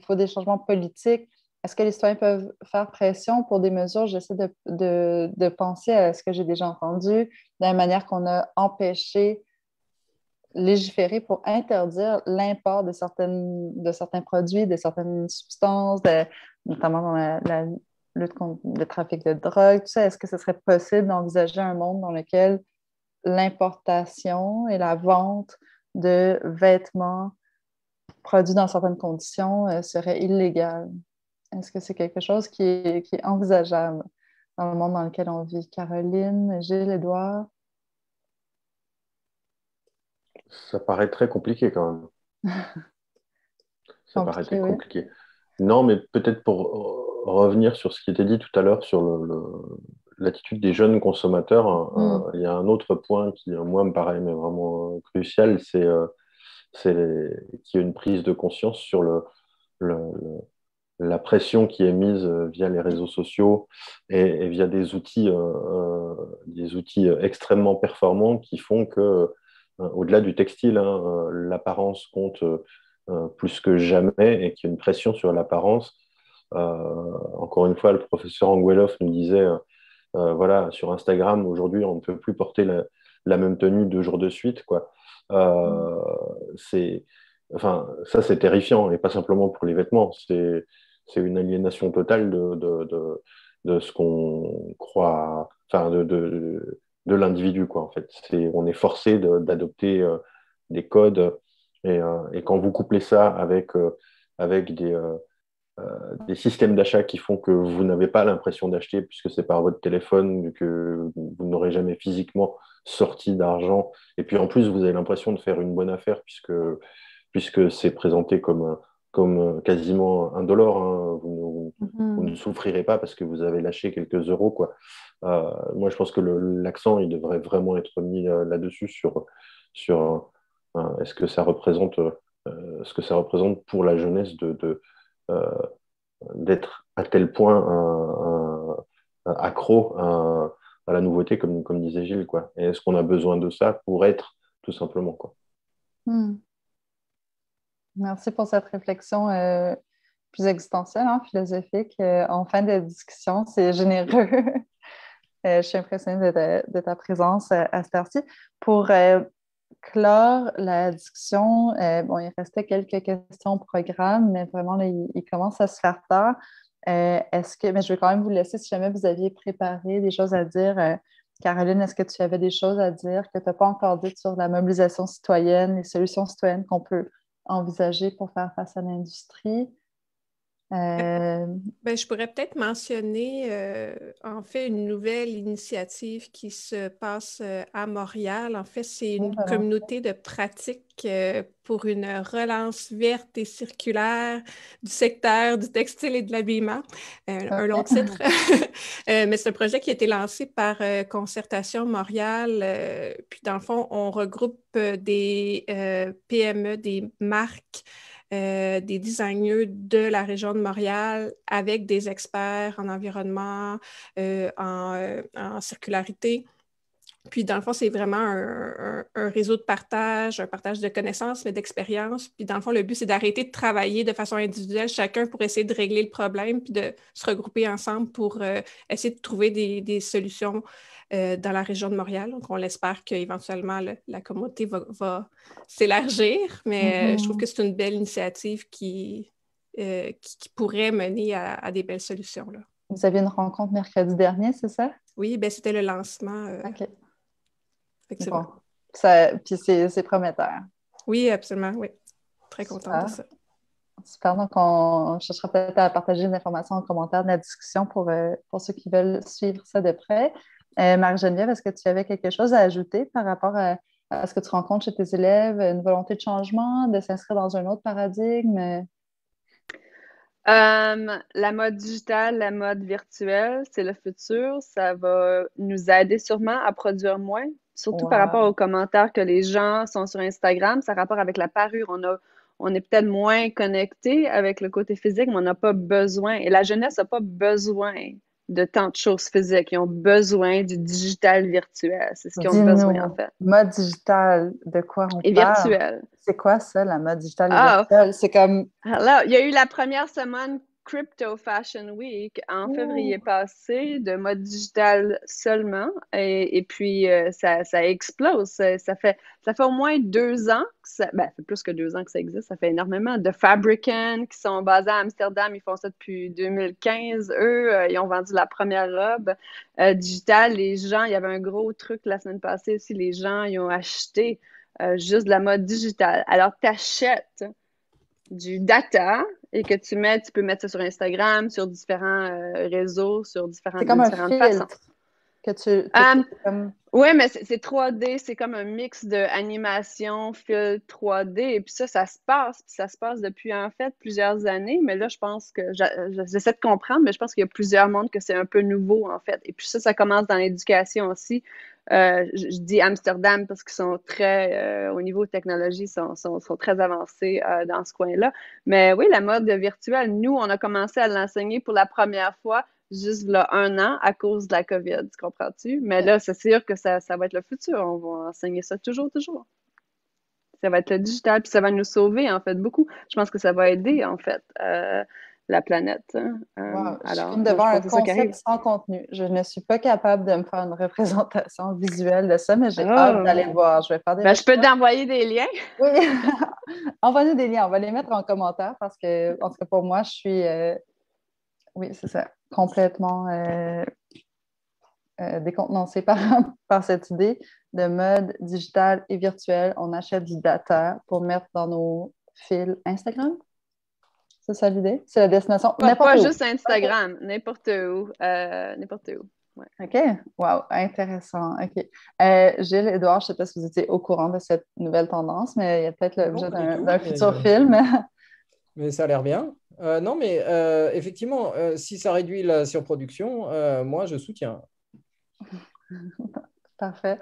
faut des changements politiques. Est-ce que les citoyens peuvent faire pression pour des mesures? J'essaie de penser à ce que j'ai déjà entendu, de la manière qu'on a empêché légiférer pour interdire l'import de certains produits, de certaines substances, notamment dans la lutte contre le trafic de drogue, tout ça. Est-ce que ce serait possible d'envisager un monde dans lequel l'importation et la vente de vêtements produits dans certaines conditions serait illégale? Est-ce que c'est quelque chose qui est envisageable dans le monde dans lequel on vit? Caroline, Gilles, Édouard? Ça paraît très compliqué quand même. Ça paraît très compliqué. Oui. Non, mais peut-être pour revenir sur ce qui était dit tout à l'heure sur l'attitude des jeunes consommateurs, il y a un autre point qui, moi, me paraît mais vraiment crucial, c'est qu'il y a une prise de conscience sur la pression qui est mise via les réseaux sociaux et via des outils extrêmement performants qui font que, au-delà du textile, l'apparence compte plus que jamais et qu'il y a une pression sur l'apparence. Encore une fois, le professeur Angueloff nous disait, voilà, sur Instagram, aujourd'hui, on ne peut plus porter la même tenue 2 jours de suite, quoi. Ça, c'est terrifiant, et pas simplement pour les vêtements. C'est une aliénation totale de ce qu'on croit, enfin, de l'individu, quoi, en fait. On est forcé d'adopter des codes, et quand vous couplez ça avec des systèmes d'achat qui font que vous n'avez pas l'impression d'acheter puisque c'est par votre téléphone, que vous n'aurez jamais physiquement sorti d'argent. Et puis en plus, vous avez l'impression de faire une bonne affaire puisque c'est présenté comme quasiment $1. Hein. Vous ne souffrirez pas parce que vous avez lâché quelques euros, quoi. Moi, je pense que l'accent, il devrait vraiment être mis là-dessus sur est-ce que ça représente pour la jeunesse d'être à tel point accro à la nouveauté, comme disait Gilles, quoi. Et est-ce qu'on a besoin de ça pour être, tout simplement, quoi. Merci pour cette réflexion plus existentielle, hein, philosophique. En fin de discussion, c'est généreux. Je suis impressionnée de ta présence à cette heure-ci. Pour clore la discussion, il restait quelques questions au programme, mais vraiment, là, il commence à se faire tard. Mais je vais quand même vous laisser si jamais vous aviez préparé des choses à dire. Caroline, est-ce que tu avais des choses à dire que tu n'as pas encore dites sur la mobilisation citoyenne, les solutions citoyennes qu'on peut envisager pour faire face à l'industrie? Je pourrais peut-être mentionner en fait une nouvelle initiative qui se passe à Montréal. En fait, c'est une communauté de pratique pour une relance verte et circulaire du secteur du textile et de l'habillement. Un long titre. Mais c'est un projet qui a été lancé par Concertation Montréal. Puis dans le fond, on regroupe des PME, des marques, des designers de la région de Montréal avec des experts en environnement, en circularité. Puis, dans le fond, c'est vraiment un réseau de partage, un partage de connaissances, mais d'expériences. Puis, dans le fond, le but, c'est d'arrêter de travailler de façon individuelle, chacun pour essayer de régler le problème, puis de se regrouper ensemble pour essayer de trouver des solutions dans la région de Montréal. Donc, on l'espère qu'éventuellement, la communauté va s'élargir, mais je trouve que c'est une belle initiative qui pourrait mener à des belles solutions, là. Vous aviez une rencontre mercredi dernier, c'est ça? Oui, c'était le lancement. OK. Effectivement. Bon. Puis c'est prometteur. Oui, absolument, oui. Très contente de ça. Super, donc on cherchera peut-être à partager des informations en commentaire de la discussion pour ceux qui veulent suivre ça de près. Marie-Geneviève, est-ce que tu avais quelque chose à ajouter par rapport à ce que tu rencontres chez tes élèves, une volonté de changement, de s'inscrire dans un autre paradigme? La mode digitale, la mode virtuelle, c'est le futur. Ça va nous aider sûrement à produire moins, surtout par rapport aux commentaires que les gens sont sur Instagram. Ça a rapport avec la parure. On est peut-être moins connecté avec le côté physique, mais on n'a pas besoin. Et la jeunesse n'a pas besoin de tant de choses physiques. Ils ont besoin du digital virtuel. C'est ce qu'ils ont besoin, en fait. Mode digital, de quoi on parle? Et virtuel. C'est quoi ça, la mode digitale et virtuelle? C'est comme... Alors, il y a eu la première semaine Crypto Fashion Week en février passé, de mode digital seulement. Et puis, ça explose. Ça fait au moins 2 ans, ça fait plus que 2 ans que ça existe. Ça fait énormément de Fabricant qui sont basés à Amsterdam. Ils font ça depuis 2015. Eux, ils ont vendu la première robe digitale. Les gens, il y avait un gros truc la semaine passée aussi. Les gens, ils ont acheté juste de la mode digitale. Alors, tu achètes du data et que tu peux mettre ça sur Instagram, sur différents réseaux, sur différentes façons. Que tu Oui, mais c'est 3D, c'est comme un mix d'animation, fil 3D, et puis ça se passe, puis ça se passe depuis en fait plusieurs années, mais là, je pense que j'essaie de comprendre, mais je pense qu'il y a plusieurs mondes que c'est un peu nouveau en fait, et puis ça commence dans l'éducation aussi. Je dis Amsterdam parce qu'ils sont très, au niveau technologie, sont très avancés dans ce coin-là. Mais oui, la mode virtuelle, nous, on a commencé à l'enseigner pour la première fois juste là 1 an à cause de la COVID, tu comprends-tu? Mais là, c'est sûr que ça va être le futur. On va enseigner ça toujours. Ça va être le digital, puis ça va nous sauver, en fait, beaucoup. Je pense que ça va aider, en fait, la planète. Je suis devant un concept sans contenu. Je ne suis pas capable de me faire une représentation visuelle de ça, mais j'ai hâte d'aller voir. Je vais faire je peux t'envoyer des liens. Oui, envoie-nous des liens. On va les mettre en commentaire parce que, en tout cas, pour moi, je suis... oui, c'est ça. Complètement décontenancée par cette idée de mode digital et virtuel. On achète du data pour mettre dans nos fils Instagram. C'est ça l'idée? C'est la destination? Pas juste Instagram, n'importe où. Ouais. OK. Wow, intéressant. OK. Gilles, Édouard, je ne sais pas si vous étiez au courant de cette nouvelle tendance, mais il y a peut-être l'objet d'un futur film. Mais ça a l'air bien. Non, mais effectivement, si ça réduit la surproduction, moi, je soutiens. Parfait.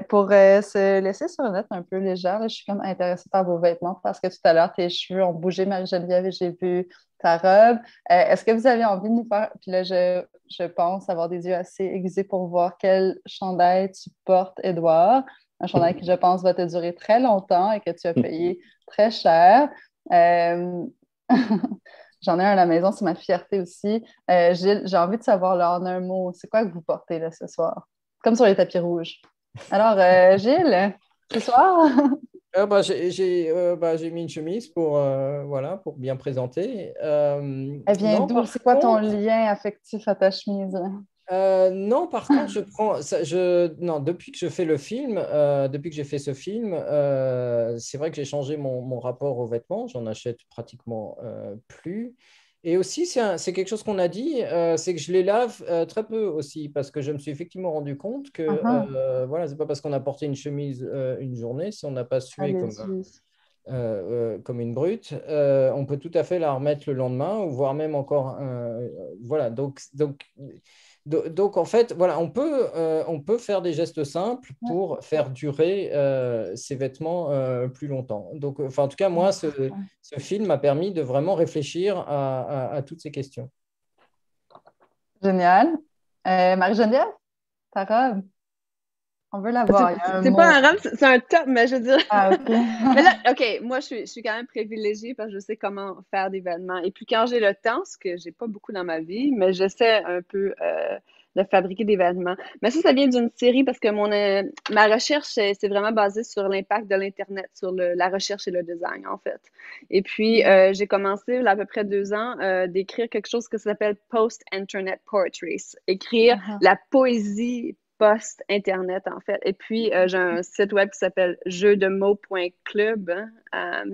Pour se laisser sur une note un peu légère, là, je suis comme intéressée par vos vêtements parce que tout à l'heure, tes cheveux ont bougé, Marie-Geneviève, et j'ai vu ta robe. Est-ce que vous avez envie de nous faire... Puis là, je pense avoir des yeux assez aiguisés pour voir quel chandail tu portes, Édouard. Un chandail qui, je pense, va te durer très longtemps et que tu as payé très cher. Euh, J'en ai un à la maison, c'est ma fierté aussi. Gilles, j'ai envie de savoir là, en un mot, c'est quoi que vous portez là, ce soir? Comme sur les tapis rouges. Alors, Gilles, ce soir? J'ai mis une chemise pour bien présenter. Elle vient Non, d'où? C'est quoi ton lien affectif à ta chemise? Non, par contre, non, depuis que je fais le film, depuis que j'ai fait ce film, c'est vrai que j'ai changé mon rapport aux vêtements. J'en achète pratiquement plus. Et aussi, c'est quelque chose qu'on a dit, c'est que je les lave très peu aussi, parce que je me suis effectivement rendu compte que voilà, c'est pas parce qu'on a porté une chemise une journée, si on n'a pas sué comme une brute, on peut tout à fait la remettre le lendemain, ou voire même encore. Voilà, donc, en fait, voilà, on peut faire des gestes simples pour faire durer ces vêtements plus longtemps. Donc, en tout cas, moi, ce film m'a permis de vraiment réfléchir à toutes ces questions. Génial. Marie-Geneviève, ta robe? On veut la voir. C'est pas un robe, c'est un top, mais je veux dire. Ah, OK. Mais là, OK, moi, je suis quand même privilégiée parce que je sais comment faire des vêtements. Et puis, quand j'ai le temps, ce que j'ai pas beaucoup dans ma vie, mais j'essaie un peu de fabriquer des vêtements. Mais ça vient d'une série parce que ma recherche, c'est vraiment basé sur l'impact de l'Internet, sur la recherche et le design, en fait. Et puis, j'ai commencé, il y a à peu près 2 ans, d'écrire quelque chose qui s'appelle Post-Internet Poetry. Écrire la poésie post-Internet, en fait. Et puis, j'ai un site web qui s'appelle jeuxdemots.club,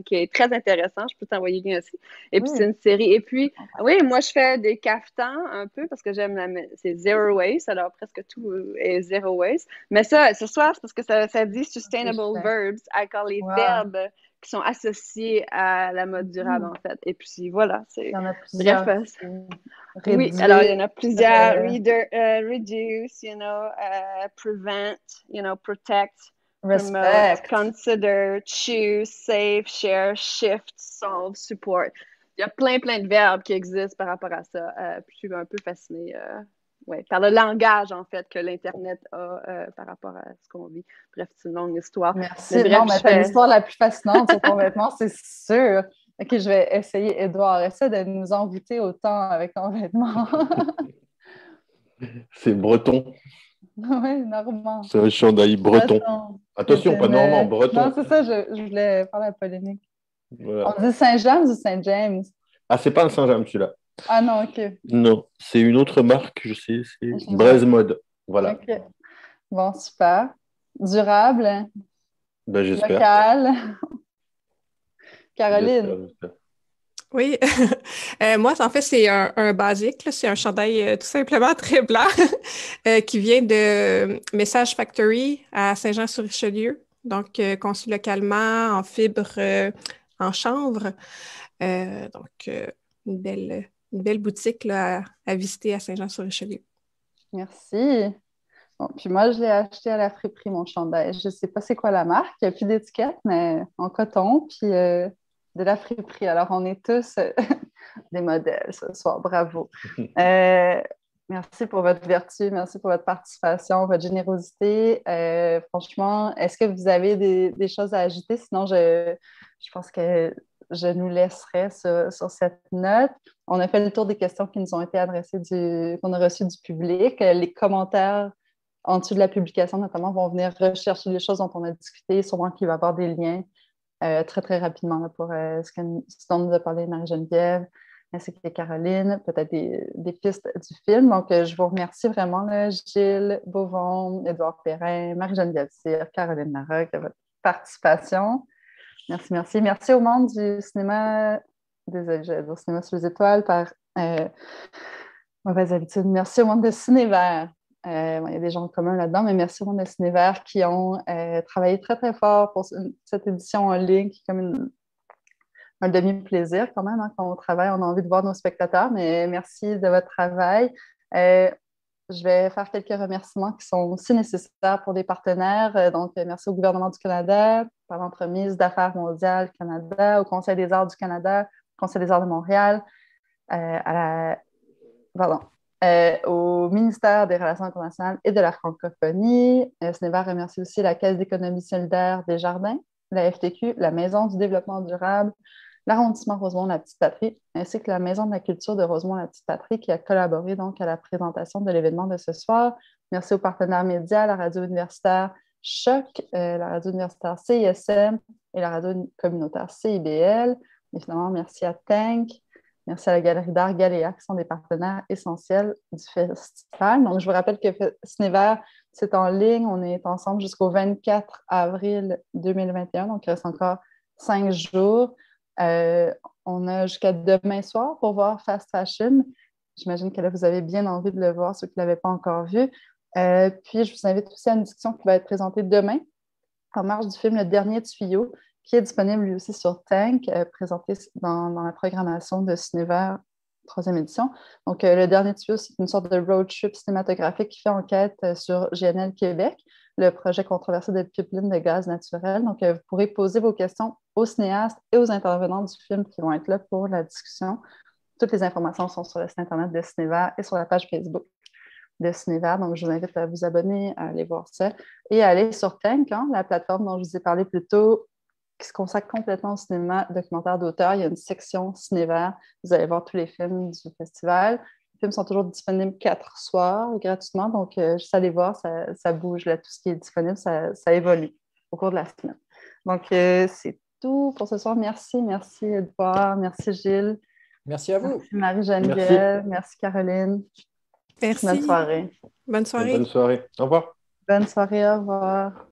qui est très intéressant. Je peux t'envoyer le lien aussi. Et puis, c'est une série. Et puis, oui, moi, je fais des caftans un peu parce que c'est zero waste. Alors, presque tout est zero waste. Mais ça, ce soir, c'est parce que ça dit sustainable verbs, alors les verbes qui sont associés à la mode durable, en fait. Et puis, voilà. Il y en a plusieurs. Bref, oui, alors il y en a plusieurs. Reduce, prevent, protect, promote, consider, choose, save, share, shift, solve, support. Il y a plein de verbes qui existent par rapport à ça. Puis je suis un peu fascinée par le langage, en fait, que l'Internet a par rapport à ce qu'on vit. Bref, c'est une longue histoire. Merci. Mais t'as l'histoire la plus fascinante sur ton vêtement, c'est sûr. OK, je vais essayer, Édouard. Essaie de nous envoûter autant avec ton vêtement. C'est breton. Oui, normand. C'est un chandail breton. Attention, pas normand, breton. Non, c'est ça, je voulais faire la polémique. Voilà. On dit Saint-James ou Saint-James? Ah, c'est pas un Saint-James, celui-là. Ah non, OK. Non, c'est une autre marque, je sais, c'est Braise Mode. Voilà. OK. Bon, super. Durable. Ben, j'espère. Local. Caroline. J'espère. Oui, moi, en fait, c'est un basique. C'est un chandail tout simplement très blanc qui vient de Message Factory à Saint-Jean-sur-Richelieu. Donc, conçu localement en fibre en chanvre. Donc, une belle boutique là, à visiter à Saint-Jean-sur-Richelieu. Merci. Bon, puis moi, je l'ai acheté à la friperie, mon chandail. Je ne sais pas c'est quoi la marque. Il n'y a plus d'étiquette, mais en coton. Puis de la friperie. Alors, on est tous des modèles ce soir. Bravo. Merci pour votre vertu, merci pour votre participation, votre générosité. Franchement, est-ce que vous avez des choses à ajouter? Sinon, je pense que je nous laisserai sur cette note. On a fait le tour des questions qui nous ont été adressées, qu'on a reçues du public. Les commentaires en dessous de la publication, notamment, vont venir rechercher les choses dont on a discuté. Sûrement qu'il va y avoir des liens très, très rapidement là, pour ce dont nous a parlé Marie-Geneviève, ainsi que Caroline, peut-être des pistes du film. Donc, je vous remercie vraiment, là, Gilles Beauvon, Édouard Perrin, Marie-Geneviève Cyr, Caroline Larocque, de votre participation. Merci, merci. Merci au monde du cinéma, désolé, j'allais dire cinéma sous les étoiles, par mauvaise habitude. Merci au monde de Cinévert. Il y a des gens communs là-dedans, mais merci au monde de Cinévert qui ont travaillé très, très fort pour cette édition en ligne, qui est comme un demi-plaisir quand même, hein, quand on travaille, on a envie de voir nos spectateurs, mais merci de votre travail. Je vais faire quelques remerciements qui sont aussi nécessaires pour des partenaires. Donc, merci au gouvernement du Canada, par l'entremise d'Affaires mondiales Canada, au Conseil des arts du Canada, au Conseil des arts de Montréal, au ministère des Relations internationales et de la francophonie. Cinévert remercie aussi la Caisse d'économie solidaire des Jardins, la FTQ, la Maison du développement durable, l'arrondissement Rosemont-la-Petite-Patrie, ainsi que la Maison de la culture de Rosemont-la-Petite-Patrie qui a collaboré donc à la présentation de l'événement de ce soir. Merci aux partenaires médias, la radio universitaire Choc, la radio universitaire CISM et la radio communautaire CIBL. Évidemment, merci à Tank, merci à la Galerie d'art Galéa qui sont des partenaires essentiels du festival. Donc, je vous rappelle que Cinévert, c'est en ligne. On est ensemble jusqu'au 24 avril 2021, donc il reste encore 5 jours. On a jusqu'à demain soir pour voir Fast Fashion. J'imagine que là, vous avez bien envie de le voir, ceux qui ne l'avaient pas encore vu. Puis, je vous invite aussi à une discussion qui va être présentée demain, en marge du film Le Dernier Tuyau, qui est disponible lui aussi sur Tank, présenté dans la programmation de Cinévert, 3e édition. Donc, Le Dernier Tuyau, c'est une sorte de road trip cinématographique qui fait enquête sur GNL Québec, le projet controversé de pipeline de gaz naturel. Donc, vous pourrez poser vos questions aux cinéastes et aux intervenants du film qui vont être là pour la discussion. Toutes les informations sont sur le site Internet de Cinévert et sur la page Facebook de Cinévert. Donc, je vous invite à vous abonner, à aller voir ça et à aller sur Tank, la plateforme dont je vous ai parlé plus tôt, qui se consacre complètement au cinéma documentaire d'auteur. Il y a une section Cinévert. Vous allez voir tous les films du festival. Les films sont toujours disponibles 4 soirs gratuitement. Donc, juste aller voir, ça bouge. Là, tout ce qui est disponible, ça évolue au cours de la semaine. Donc, c'est tout pour ce soir. Merci Edouard. Merci Gilles. Merci à vous. Merci Marie-Geneviève. Merci Caroline. Merci. Bonne soirée. Bonne soirée. Bonne soirée. Au revoir. Bonne soirée. Au revoir.